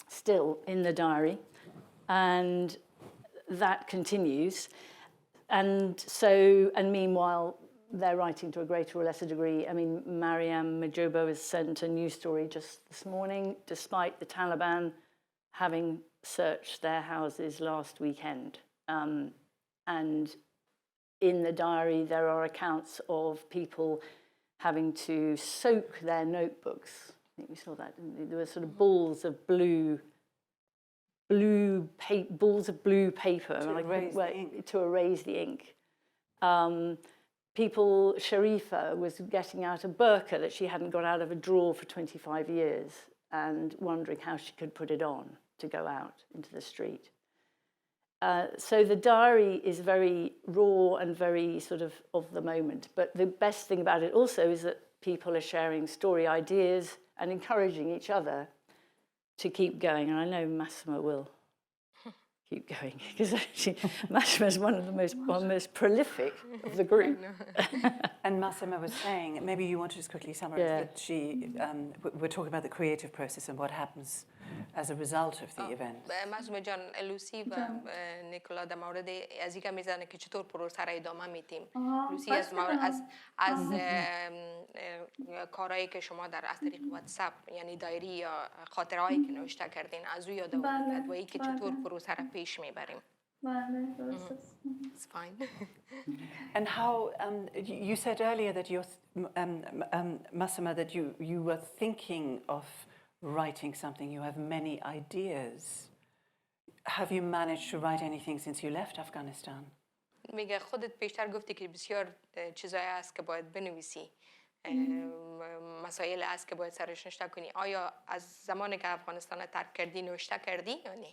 still in the diary. And that continues. And meanwhile, they're writing to a greater or lesser degree. I mean, Mariam Majobo has sent a news story just this morning, despite the Taliban having searched their houses last weekend. And in the diary, there are accounts of people having to soak their notebooks. I think we saw that, didn't we? There were sort of balls of blue paper to erase the ink. Sharifa was getting out a burqa that she hadn't got out of a drawer for 25 years and wondering how she could put it on to go out into the street. So the diary is very raw and very sort of the moment. But the best thing about it also is that people are sharing story ideas and encouraging each other to keep going. And I know Massima will keep going because Mashma is one of the most prolific of the group. And Massima was saying, maybe you want to just quickly summarize that we're talking about the creative process and what happens as a result of the event. معصومه جان لوسی و نیکولا در مورد از اینکه میزنه که چطور پروسه را ادامه میتیم. لوسی از کارهایی که شما از طریق واتساپ یعنی دایری یا خاطرهایی که نوشته کردین از او یادآوری کرد و اینکه چطور پروسه را پیش میبریم. It's fine. And how you said earlier that Massima, that you were thinking of writing something. You have many ideas. Have you managed to write anything since you left Afghanistan? میگه خودت پیشتر گفتی که بسیار چیزایی هست که باید بنویسی. مسائل هست که باید سرش نوشته کنی. آیا از زمانی که افغانستان ترک کردی نوشته کردی یا نه؟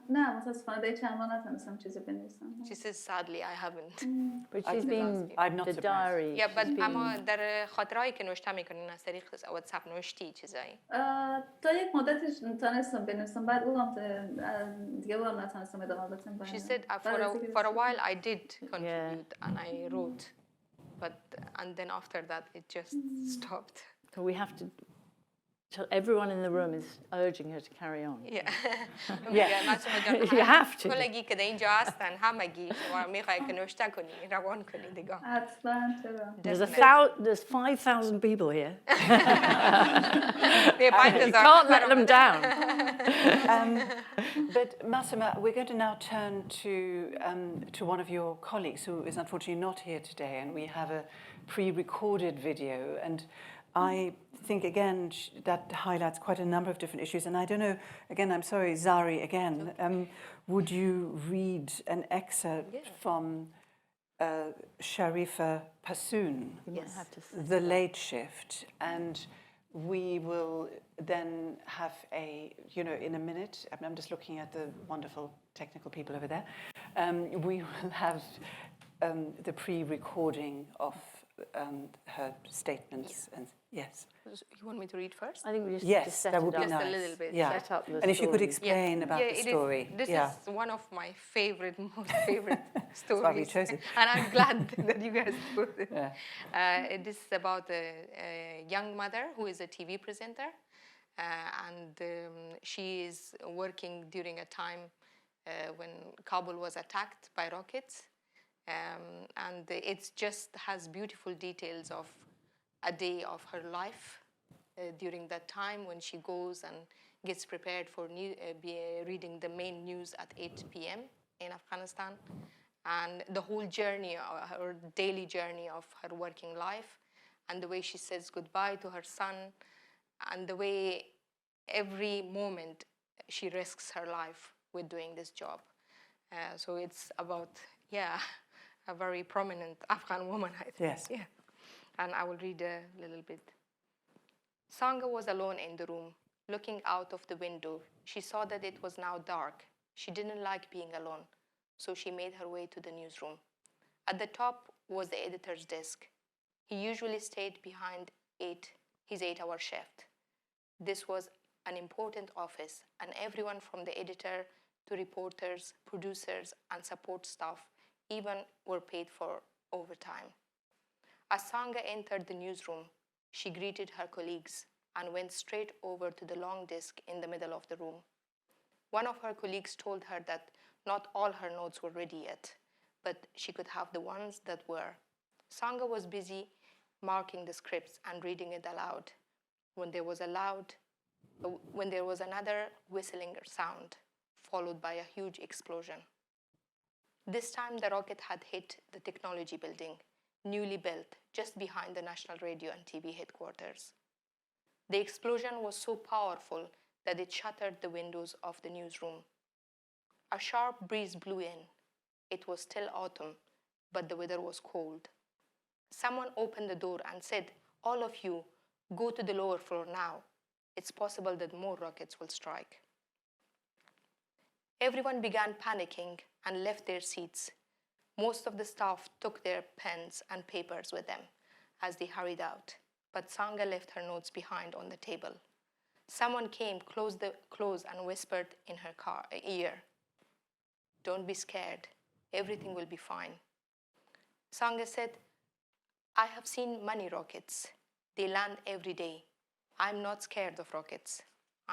نه متاسفانه دیگه چند ماه نتونستم چیزی بنویسم. She says sadly I haven't. But she's been I'm not the surprised. diary. Yeah, but اما در خاطرهایی که نوشته میکنین از طریق واتساپ نوشتی چیزایی؟ تا یک مدتش تونستم بنویسم بعد اونم دیگه اونم نتونستم ادامه بدم. She said for a while I did contribute and I wrote, and then after that it just stopped. So we have to. So everyone in the room is urging her to carry on. You have to. کلگی که اینجا هستن همگی شما میخوای که نوشته کنی روان کنی دیگه. حتما چرا. There's 5,000 people here. You can't let them down. But Massima, we're going to now turn to one of your colleagues who is unfortunately not here today, and we have a pre-recorded video. And I think, again, that highlights quite a number of different issues. And I don't know, again, I'm sorry, Zari, again, would you read an excerpt from Sharifa Passoon, The Late Shift? And we will then have in a minute, I'm just looking at the wonderful technical people over there, we will have the pre-recording of her statements. And yes. You want me to read first? I think we just set that would be up. nice. A little bit. Yeah. Set up the and if you could story. explain about the story. This is one of my most favorite stories. That's why we chose it. And I'm glad that you guys put it. This is about a young mother who is a TV presenter. And she is working during a time when Kabul was attacked by rockets. And it just has beautiful details of a day of her life during that time when she goes and gets prepared for reading the main news at 8 p.m. in Afghanistan. And the whole journey, her daily journey of her working life, and the way she says goodbye to her son, and the way every moment she risks her life with doing this job. So it's about, a very prominent Afghan woman, I think. Yes. Yeah. And I will read a little bit. Sangha was alone in the room, looking out of the window. She saw that it was now dark. She didn't like being alone, so she made her way to the newsroom. At the top was the editor's desk. He usually stayed behind his 8-hour shift. This was an important office, and everyone from the editor to reporters, producers, and support staff even were paid for overtime. As Sangha entered the newsroom, she greeted her colleagues and went straight over to the long desk in the middle of the room. One of her colleagues told her that not all her notes were ready yet, but she could have the ones that were. Sangha was busy marking the scripts and reading it aloud when there was another whistling sound, followed by a huge explosion. This time the rocket had hit the technology building, newly built, just behind the National Radio and TV headquarters. The explosion was so powerful that it shattered the windows of the newsroom. A sharp breeze blew in. It was still autumn, but the weather was cold. Someone opened the door and said, "All of you, go to the lower floor now. It's possible that more rockets will strike." Everyone began panicking and left their seats. Most of the staff took their pens and papers with them as they hurried out, but Sangha left her notes behind on the table. Someone came close and whispered in her ear, "Don't be scared. Everything will be fine." Sangha said, "I have seen many rockets. They land every day. I'm not scared of rockets.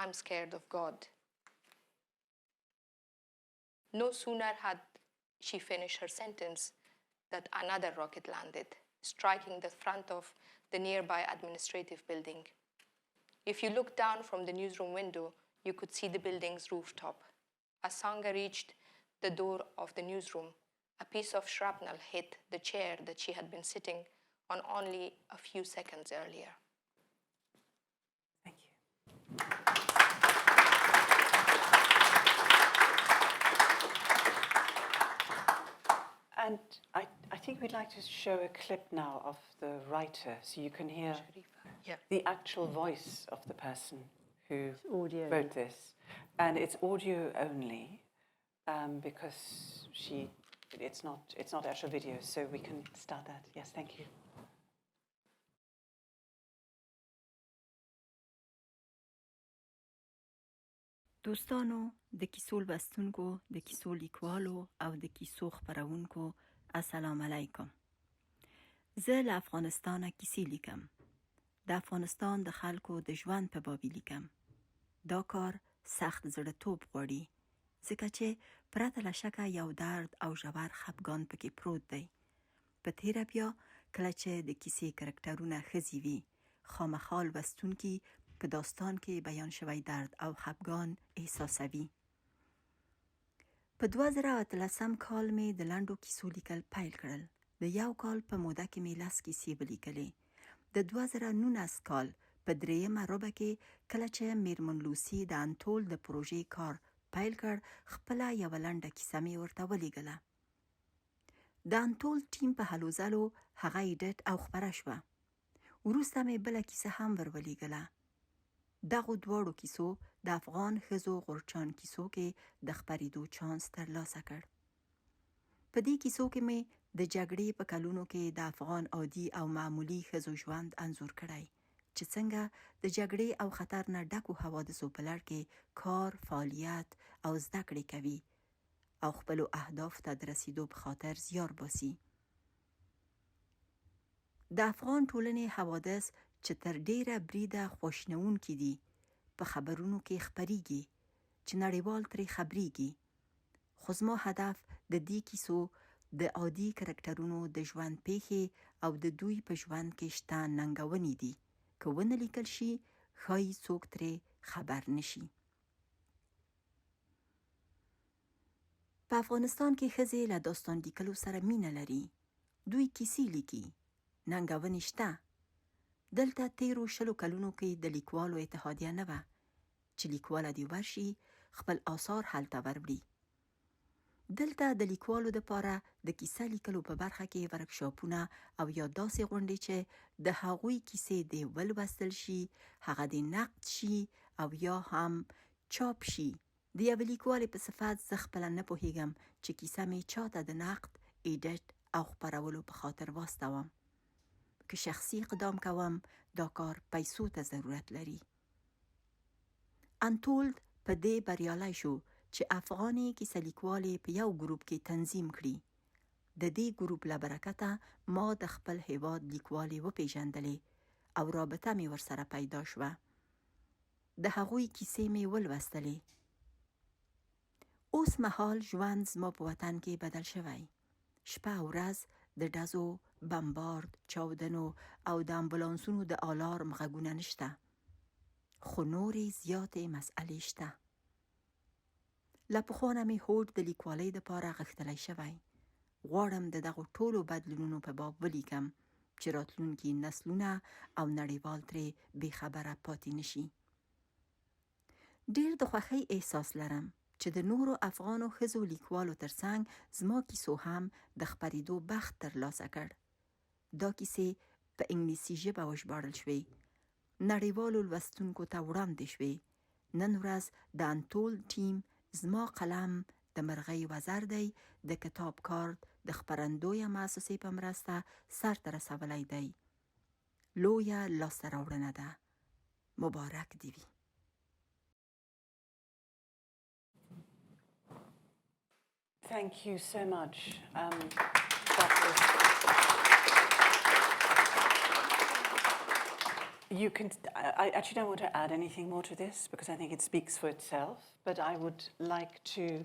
I'm scared of God." No sooner had she finished her sentence that another rocket landed, striking the front of the nearby administrative building. If you looked down from the newsroom window, you could see the building's rooftop. As Sangha reached the door of the newsroom, a piece of shrapnel hit the chair that she had been sitting on only a few seconds earlier. Thank you. And I think we'd like to show a clip now of the writer so you can hear the actual voice of the person who wrote this. And it's audio only because it's not actual video, so we can start that. Yes, thank you. دوستانو د کیسو لوستونکو د کیسو لیکوالو او د کیسو خپرونکو السلام علیکم. زه له افغانستانه کیسې لیکم. د افغانستان د خلکو د ژوند په باب لیکم. دا کار سخت زړه‌توب غواړي ځکه چې پرته له شکه یو درد او ژور خفګان پکې پروت دی. په تیره بیا کله چې د کیسې کرکټرونه ښځې وي خامخا لوستونکي په داستان کې بیان شوی درد او خفګان احساسوي. په 2013 کال می د لنډو کیسو لیکل پیل کړل. د یو کال په موده کې می 10 کیسې ولیکلې. د 2019 کال په دریمه ربع کې کله چې میرمن لوسی د انټول د پروژې کار پیل کړ خپله یو لنډه کیسه می ورته ولیږله. د انټول ټیم په هلو ځلو هغه ایډیټ او خپره شوه. وروسته می بله کیسه هم ورولېږله. دغو دواړو کیسو د افغان ښځو غورچان کیسو کې د خپرېدو چانس ترلاسه کړ. په دې کیسو کې مې د جګړې په کلونو کې د افغان عادي او معمولی ښځو ژوند انځور کړی چې څنګه د جګړې او خطر نه ډکو حوادثو په لړ کې کار، فعالیت او زده کړې کوي او خپلو اهدافو ته د رسیدو په خاطر زیار باسي. د افغان ټولنې حوادث چې تر ډیره بریده خواشینونکي دي په خبرونو کې خپریږي چې نړیوال ترې خبریږي. خو زما هدف د دې کیسو د عادي کرکټرونو د ژوند پیښې او د دوی په ژوند کې شته ننګونې دي. که ونه لیکل شي ښایي څوک ترې خبر نشي. په افغانستان کې ښځې له داستان لیکلو سره مینه لري. دوی کیسې لیکي. ننګونې شته. دلته تیرو 20 کلونو کې د لیکوالو اتحادیه نه وه چې لیکواله دې ورشي خپل آثار هلته وروړي. دلته د لیکوالو دپاره د کیسه لیکلو په برخه کې ورکشاپونه او یا داسې غونډې چې د هغوی کیسې دې ولوستل شي، هغه دې نقد شي او یا هم چاپ شي. د یوې لیکوالې په صفت زه خپله نه پوهیږم چې کیسه مې چاته د نقد، ایډیټ او خپرولو په خاطر واستوم. که شخصي اقدام کوم دا کار پیسو ته ضرورت لري. انټولد په دې بریالی شو چې افغاني کیسه لیکوالې په یو ګروپ کې تنظیم کړي. د دې ګروپ له برکته ما د خپل هیواد لیکوالې وپیژندلې او رابطه مې ورسره پیدا شوه. د هغوی کیسې مې ولوستلې. اوس مهال ژوند زما په وطن کې بدل شوی. شپه او ورځ د ډزو، بمبارد، چاودنو او د امبولانسونو د الارم غږونه نشته. خو نورې زیاتې مسئلې شته. له پخوا نه مې هوډ د لیکوالۍ دپاره غښتلی شوی. غواړم د دغو ټولو بدلونونو په باب ولیکم چې راتلونکي نسلونه او نړیوال ترې بې خبره پاتې نشي. ډېر د خوښۍ احساس لرم چې د نورو افغانو ښځو لیکوالو ترڅنګ زما کیسو هم د خپرېدو بخت ترلاسه کړ. دا کیسې په انګلیسي ژبه وژباړل شوې. نړیوالو لوستونکو ته وړاندې شوې. نن ورځ د انټول ټیم زما قلم د مرغۍ وزر دی د کتاب کارت د خپرندویه مؤسسې په مرسته سرته رسولی دی. لویه لاسته راوړنه ده. مبارک دی وي. Thank you so much. You can. I actually don't want to add anything more to this because I think it speaks for itself. But I would like to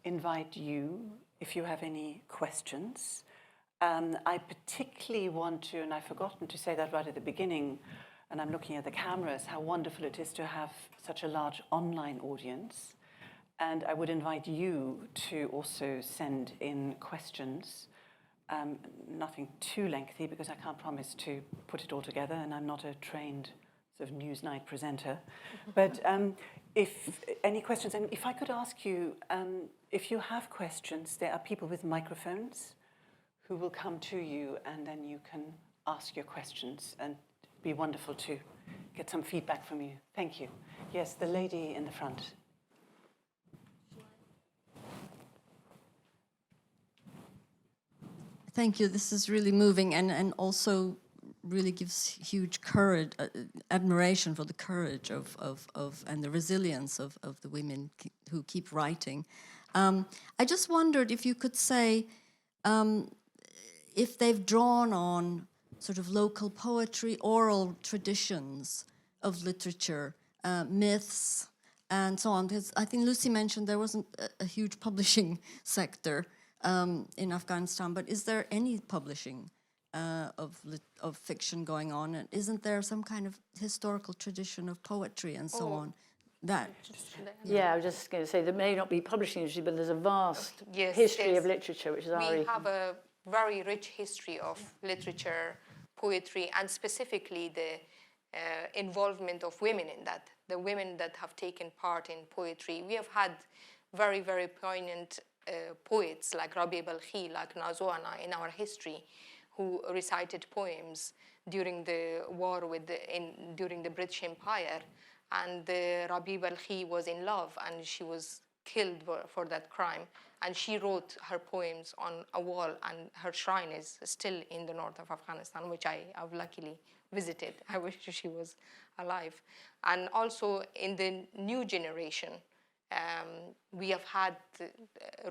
invite you, if you have any questions. I particularly want to, and I've forgotten to say that right at the beginning, and I'm looking at the cameras, how wonderful it is to have such a large online audience. And I would invite you to also send in questions. Nothing too lengthy because I can't promise to put it all together and I'm not a trained sort of Newsnight presenter. But if any questions, and if I could ask you, if you have questions, there are people with microphones who will come to you and then you can ask your questions, and it'd be wonderful to get some feedback from you. Thank you. Yes, the lady in the front. Thank you. This is really moving and also really gives huge courage, admiration for the courage of and the resilience of the women who keep writing. I just wondered if you could say if they've drawn on sort of local poetry, oral traditions of literature, myths, and so on. Because I think Lucy mentioned there wasn't a huge publishing sector in Afghanistan, but is there any publishing of fiction going on? And isn't there some kind of historical tradition of poetry and so on? That. Yeah, I was just going to say there may not be publishing industry, but there's a vast Yes, history yes. of literature, which is We have a very rich history of literature, poetry, and specifically the involvement of women in that, the women that have taken part in poetry. We have had very, very poignant poets like Rabi Balkhi, like Nazoana in our history, who recited poems during the war during the British Empire. And Rabi Balkhi was in love and she was killed for that crime. And she wrote her poems on a wall, and her shrine is still in the north of Afghanistan, which I have luckily visited. I wish she was alive. And also in the new generation, we have had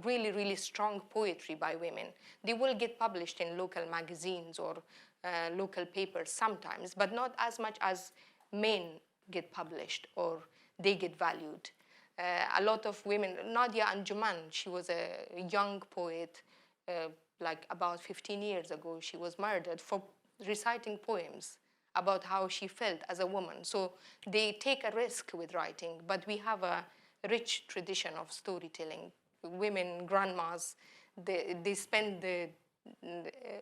really, really strong poetry by women. They will get published in local magazines or local papers sometimes, but not as much as men get published or they get valued. A lot of women, Nadia Anjuman, she was a young poet, like about 15 years ago. She was murdered for reciting poems about how she felt as a woman. So they take a risk with writing, but we have a rich tradition of storytelling. Women, grandmas, they spend the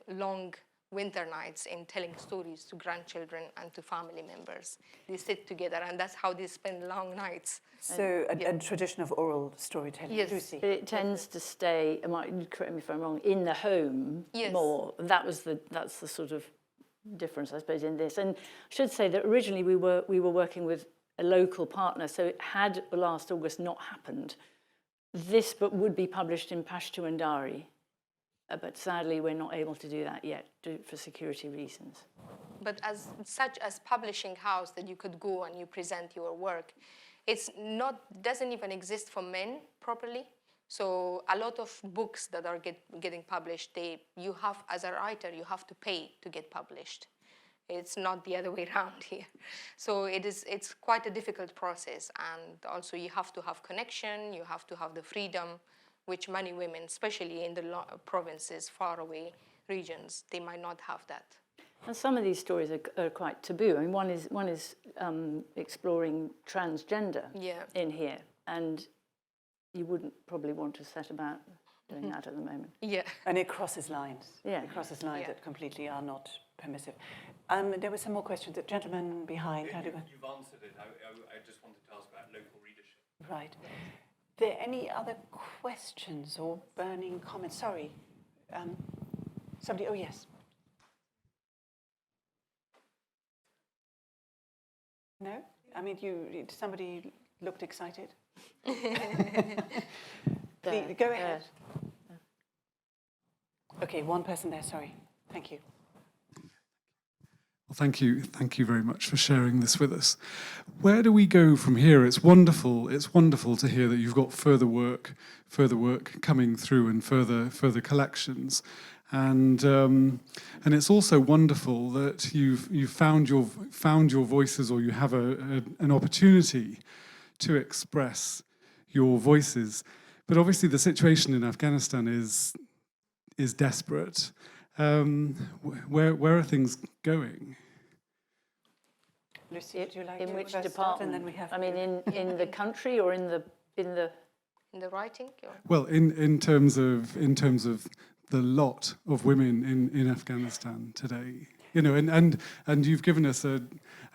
long winter nights in telling stories to grandchildren and to family members. They sit together, and that's how they spend long nights. So a tradition of oral storytelling. Yes. Lucy. But it tends to stay, correct me if I'm wrong, in the home more. That's the sort of difference, I suppose, in this. And I should say that originally we were working with a local partner, so had last August not happened, this book would be published in Pashto and Dari. But sadly, we're not able to do that yet for security reasons. But as such as publishing house that you could go and you present your work, doesn't even exist for men properly. So a lot of books that are getting published, you have, as a writer, you have to pay to get published. It's not the other way around here. So it's quite a difficult process. And also you have to have connection, you have to have the freedom, which many women, especially in the provinces, far away regions, they might not have that. And some of these stories are quite taboo. I mean, one is exploring transgender in here, and you wouldn't probably want to set about doing that at the moment. Yeah. And it crosses lines. Yeah. It crosses lines that completely are not permissive. There were some more questions. The gentleman behind. You've answered it. I just wanted to ask about local readership. Right. Are there any other questions or burning comments? Sorry. Somebody, oh yes. No? I mean, somebody looked excited. Please, go ahead. Okay, one person there, sorry. Thank you. Well, thank you very much for sharing this with us. Where do we go from here? It's wonderful to hear that you've got further work coming through and further collections, and it's also wonderful that you've found your voices, or you have an opportunity to express your voices. But obviously, the situation in Afghanistan is desperate. Where are things going? Lucy, would you like In to which first start, department? and then we have I mean, in the country or in the In the writing? Well, in terms of the lot of women in Afghanistan today, you know, and you've given us a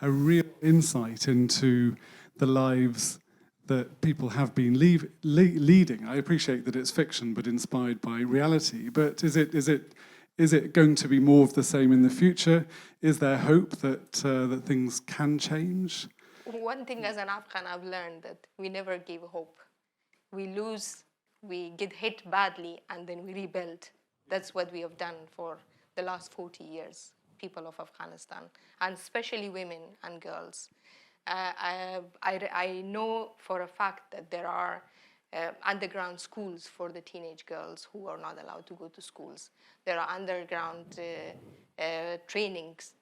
real insight into the lives that people have been leading. I appreciate that it's fiction, but inspired by reality. But is it going to be more of the same in the future? Is there hope that things can change? One thing as an Afghan I've learned that we never give hope. We lose, we get hit badly, and then we rebuild. That's what we have done for the last 40 years, people of Afghanistan, and especially women and girls. I know for a fact that there are underground schools for the teenage girls who are not allowed to go to schools. There are underground trainings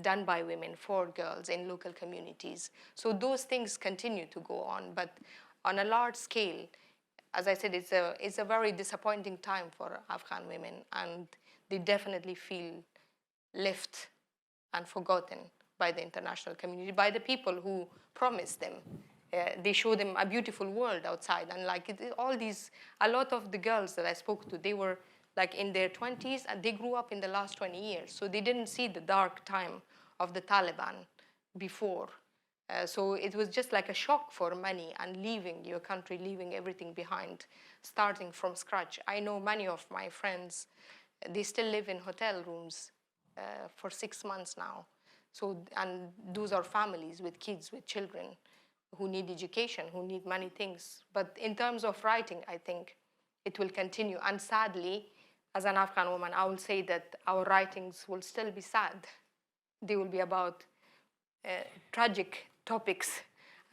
done by women for girls in local communities. So those things continue to go on, but on a large scale, as I said, it's a very disappointing time for Afghan women, and they definitely feel left and forgotten by the international community, by the people who promised them. They show them a beautiful world outside, and a lot of the girls that I spoke to, they were like in their 20s, and they grew up in the last 20 years, so they didn't see the dark time of the Taliban before. So it was just like a shock for many, and leaving your country, leaving everything behind, starting from scratch. I know many of my friends, they still live in hotel rooms for 6 months now. So, and those are families with kids, with children who need education, who need many things. But in terms of writing, I think it will continue. And sadly, as an Afghan woman, I will say that our writings will still be sad. They will be about tragic topics.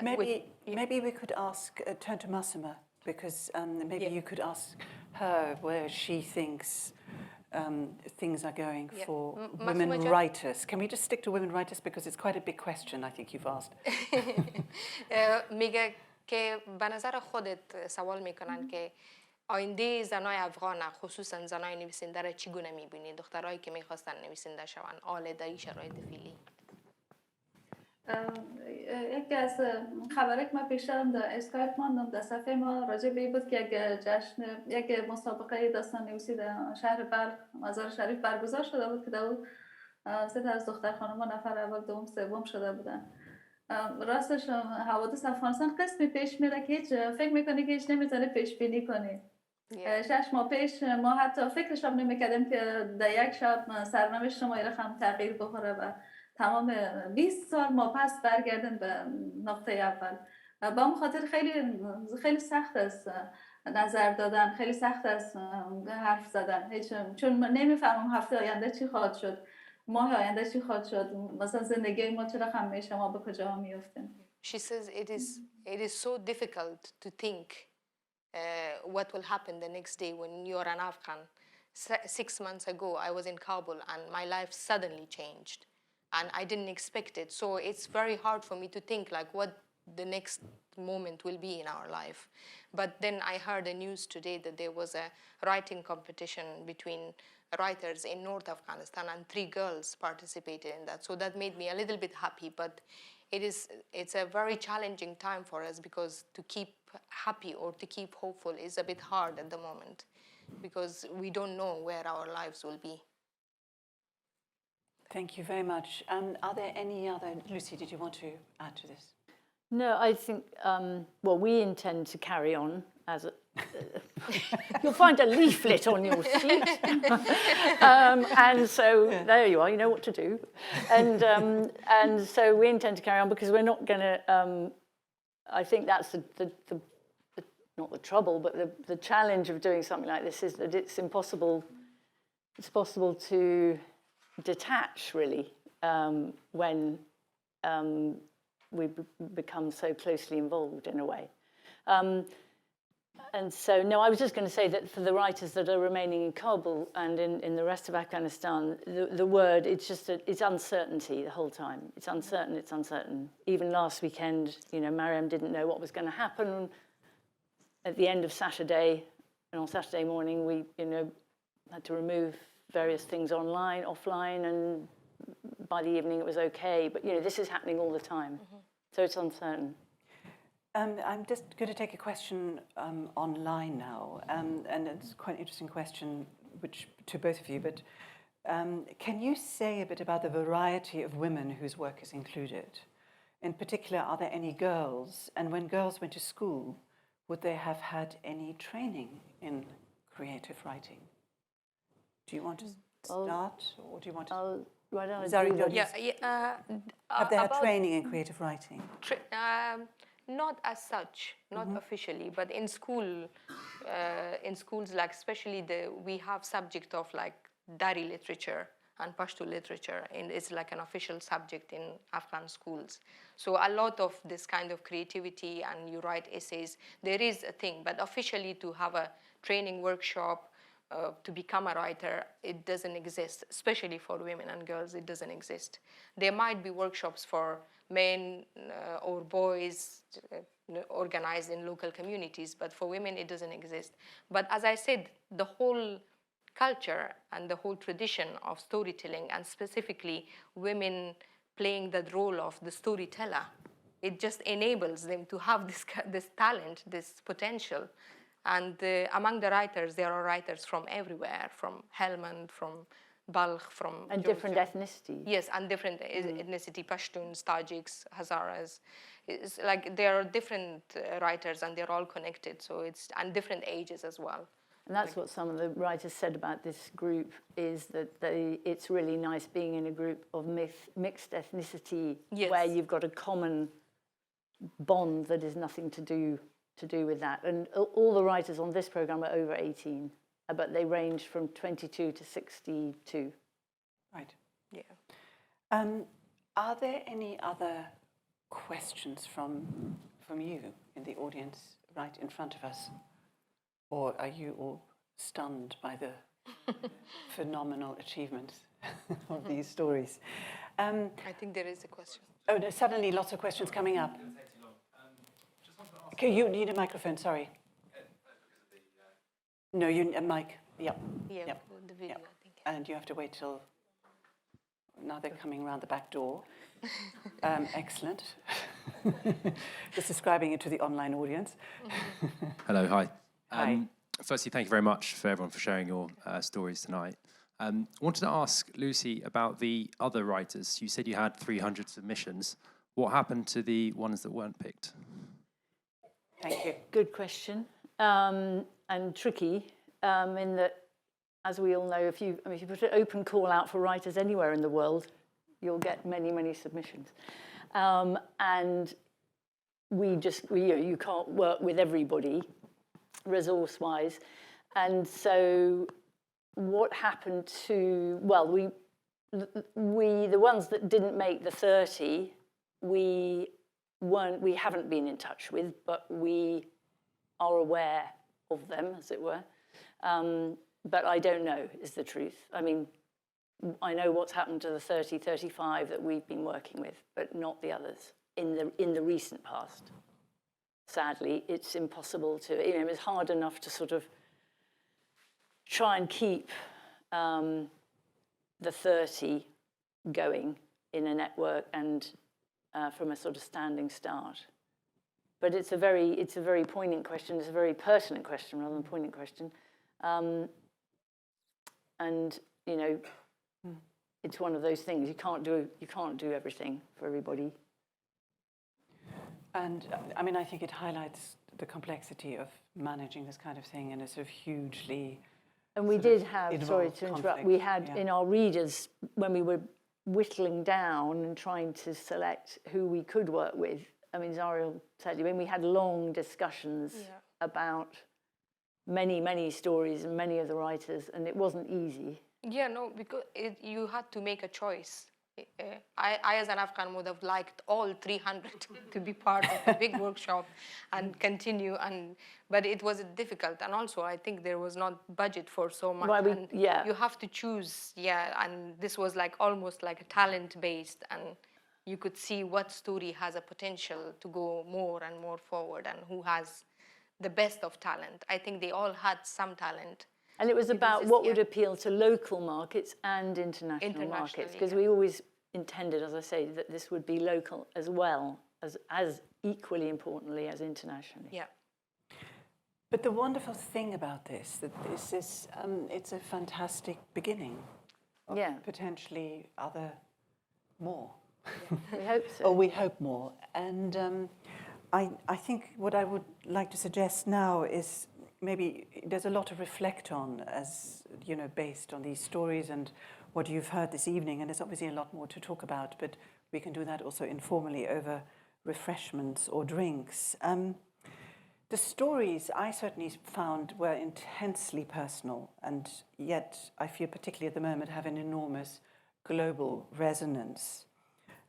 Maybe we could turn to Massima, because maybe you could ask her where she thinks things are going for women writers. Can we just stick to women writers, because it's quite a big question I think you've asked. میگه که به نظر خودت سوال میکنن که آینده زنای افغان، خصوصا زنای نویسنده را چگونه میبینی؟ دخترایی که میخواستن نویسنده شون، آله در این شرایط فعلی. یکی از خبرایی که من پیشترم در اسکایپ ماندم در صفحه ما راجع به این بود که یک مسابقه داستان نویسی در شهر بلخ مزار شریف برگزار شده بود که در اون 3 تا از دختر خانم‌ها نفر اول، دوم، سوم شده بودن. راستش حوادث افغانستان قسمی پیش میره که هیچ فکر میکنی که هیچ نمیتونه پیش بینی کنی. 6 ماه پیش ما حتی فکرش هم نمیکردیم که در یک شب سرنوشت ما رقم تغییر بخوره و تمام 20 سال ما پس برگردیم به نقطه اول. با اون خاطر خیلی سخت است نظر دادن، خیلی سخت است حرف زدن، چون نمیفهمم هفته آینده چی خواهد شد، ماه آینده چی خواهد شد، مثلا زندگی ما چه رقم میشه، ما به کجا میافتیم. She says it is so difficult to think what will happen the next day when you're an Afghan. 6 months ago I was in Kabul and my life suddenly changed. And I didn't expect it. So it's very hard for me to think like what the next moment will be in our life. But then I heard the news today that there was a writing competition between writers in North Afghanistan, and 3 girls participated in that. So that made me a little bit happy. But it's a very challenging time for us, because to keep happy or to keep hopeful is a bit hard at the moment, because we don't know where our lives will be. Thank you very much. Are there any other... Lucy, did you want to add to this? No, I think, well, we intend to carry on as you'll find a leaflet on your seat. And so there you are, you know what to do. And so we intend to carry on, because we're not going to, I think that's the not the trouble, but the challenge of doing something like this is that it's impossible to detach, really, when we become so closely involved in a way. And so, no, I was just going to say that for the writers that are remaining in Kabul and in the rest of Afghanistan, the word, it's uncertainty the whole time. It's uncertain, it's uncertain. Even last weekend, Mariam didn't know what was going to happen. At the end of Saturday, and on Saturday morning, we, had to remove various things offline, and by the evening it was okay. But, this is happening all the time. So it's uncertain. I'm just going to take a question online now, and it's quite an interesting question, which to both of you. But can you say a bit about the variety of women whose work is included? In particular, are there any girls? And when girls went to school, would they have had any training in creative writing? Do you want to start, or do you want to? Have they had training in creative writing? Not as such, not officially, but in schools, like especially we have subject of like Dari literature and Pashto literature, and it's like an official subject in Afghan schools. So a lot of this kind of creativity, and you write essays, there is a thing, but officially to have a training workshop to become a writer, it doesn't exist, especially for women and girls, it doesn't exist. There might be workshops for men or boys organized in local communities, but for women it doesn't exist. But as I said, the whole culture and the whole tradition of storytelling, and specifically women playing that role of the storyteller, it just enables them to have this talent, this potential. And among the writers, there are writers from everywhere, from Helmand, from Balkh, from and Georgia. Different ethnicity. Yes, and different ethnicity, Pashtuns, Tajiks, Hazaras. It's like there are different writers, and they're all connected. So and different ages as well. And that's what some of the writers said about this group, is that it's really nice being in a group of mixed ethnicity, where you've got a common bond that is nothing to do with that. And all the writers on this program are over 18, but they range from 22 to 62. Right. Yeah. Are there any other questions from you in the audience right in front of us? Or are you all stunned by the phenomenal achievements of these stories? I think there is a question. Oh, no, suddenly lots of questions coming up. Okay, you need a microphone, sorry. No, you need a mic. Yep. Yeah, Yep. the video, Yep. I think. And you have to wait till, now they're coming around the back door. Excellent. Just describing it to the online audience. Hello, hi. Hi. Firstly, thank you very much for everyone for sharing your stories tonight. I wanted to ask Lucy about the other writers. You said you had 300 submissions. What happened to the ones that weren't picked? Thank you. Good question, and tricky, in that, as we all know, if you put an open call out for writers anywhere in the world, you'll get many, many submissions. And you can't work with everybody, resource-wise. And so what happened to, the ones that didn't make the 30, we haven't been in touch with, but we are aware of them, as it were. But I don't know, is the truth. I mean, I know what's happened to the 30, 35 that we've been working with, but not the others in the recent past. Sadly, it's impossible to, it's hard enough to sort of try and keep the 30 going in a network and from a sort of standing start. But it's a very poignant question. It's a very pertinent question rather than a poignant question. And it's one of those things. You can't do everything for everybody. And I mean, I think it highlights the complexity of managing this kind of thing in a sort of hugely. And we did have, sorry to interrupt, we had in our readers, when we were whittling down and trying to select who we could work with, I mean, Zara will tell you, when we had long discussions about many, many stories and many of the writers, and it wasn't easy. Yeah, no, because you had to make a choice. I, as an Afghan, would have liked all 300 to be part of the big workshop and continue, but it was difficult. And also, I think there was not budget for so much. Well, and you have to choose, and this was like almost like a talent-based, and you could see what story has a potential to go more and more forward and who has the best of talent. I think they all had some talent. And it was about what would appeal to local markets and international markets, because we always intended, as I say, that this would be local as well, as equally importantly as internationally. Yeah. But the wonderful thing about this, that this is, it's a fantastic beginning of potentially more. We hope so. Or we hope more. And I think what I would like to suggest now is maybe there's a lot to reflect on, as you know, based on these stories and what you've heard this evening, and there's obviously a lot more to talk about, but we can do that also informally over refreshments or drinks. The stories I certainly found were intensely personal, and yet I feel particularly at the moment have an enormous global resonance.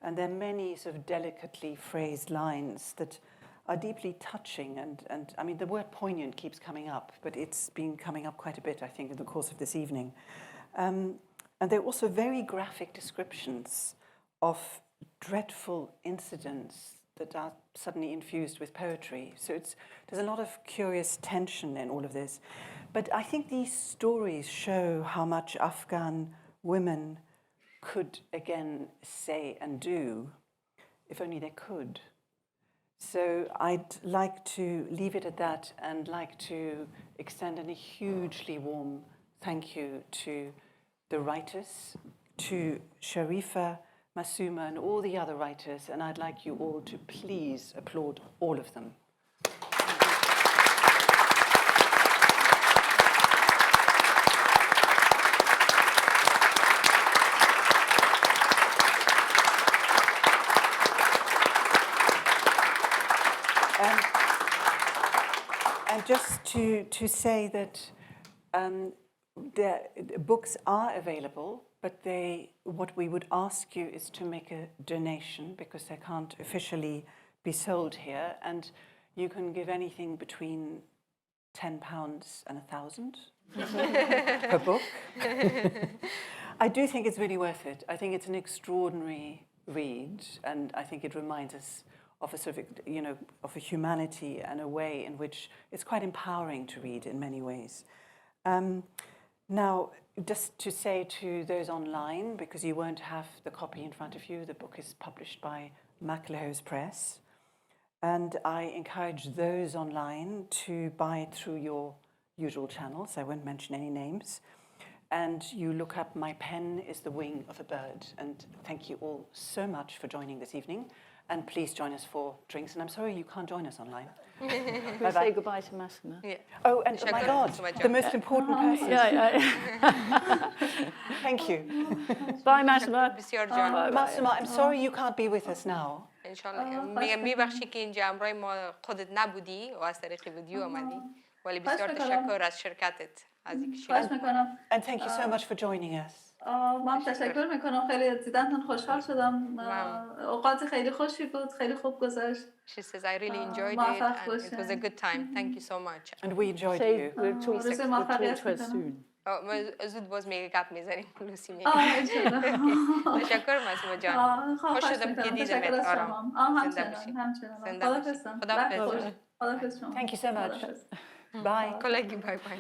And there are many sort of delicately phrased lines that are deeply touching, and I mean, the word poignant keeps coming up, but it's been coming up quite a bit, I think, in the course of this evening. And there are also very graphic descriptions of dreadful incidents that are suddenly infused with poetry. So there's a lot of curious tension in all of this. But I think these stories show how much Afghan women could again say and do, if only they could. So I'd like to leave it at that and like to extend a hugely warm thank you to the writers, to Sharifa, Masuma, and all the other writers, and I'd like you all to please applaud all of them. And just to say that the books are available, but what we would ask you is to make a donation, because they can't officially be sold here, and you can give anything between £10 and £1,000 per book. I do think it's really worth it. I think it's an extraordinary read, and I think it reminds us of a sort of, you know, of a humanity and a way in which it's quite empowering to read in many ways. Now, just to say to those online, because you won't have the copy in front of you, the book is published by Sakharov Press, and I encourage those online to buy it through your usual channels. I won't mention any names. And you look up My Pen is the Wing of a Bird. And thank you all so much for joining this evening. And please join us for drinks. And I'm sorry you can't join us online. We'll say goodbye to Masuma. Yeah. Oh, and oh my God, the most important person. Thank you. Bye, Masuma. Masuma, I'm sorry you can't be with us now. انشالله میبخشی که اینجا همراه ما خودت نبودی و از طریق ویدیو آمدی ولی بسیار تشکر از شرکتت از اینکه شرکت. And thank you so much for joining us. من تشکر میکنم، خیلی دیدنتون خوشحال شدم. اوقات خیلی خوشی بود، خیلی خوب گذشت. She says I really enjoyed it and it was a good time. Thank you so much. And we enjoyed you. We'll talk to her soon. زود باز میگه گپ میزنیم لوسی میگه. تشکر مسیما جان. خوش شدم که دیدمت. آرام. همچنان. خداحافظ شما. Thank you so much. Bye. کلاگی بای بای.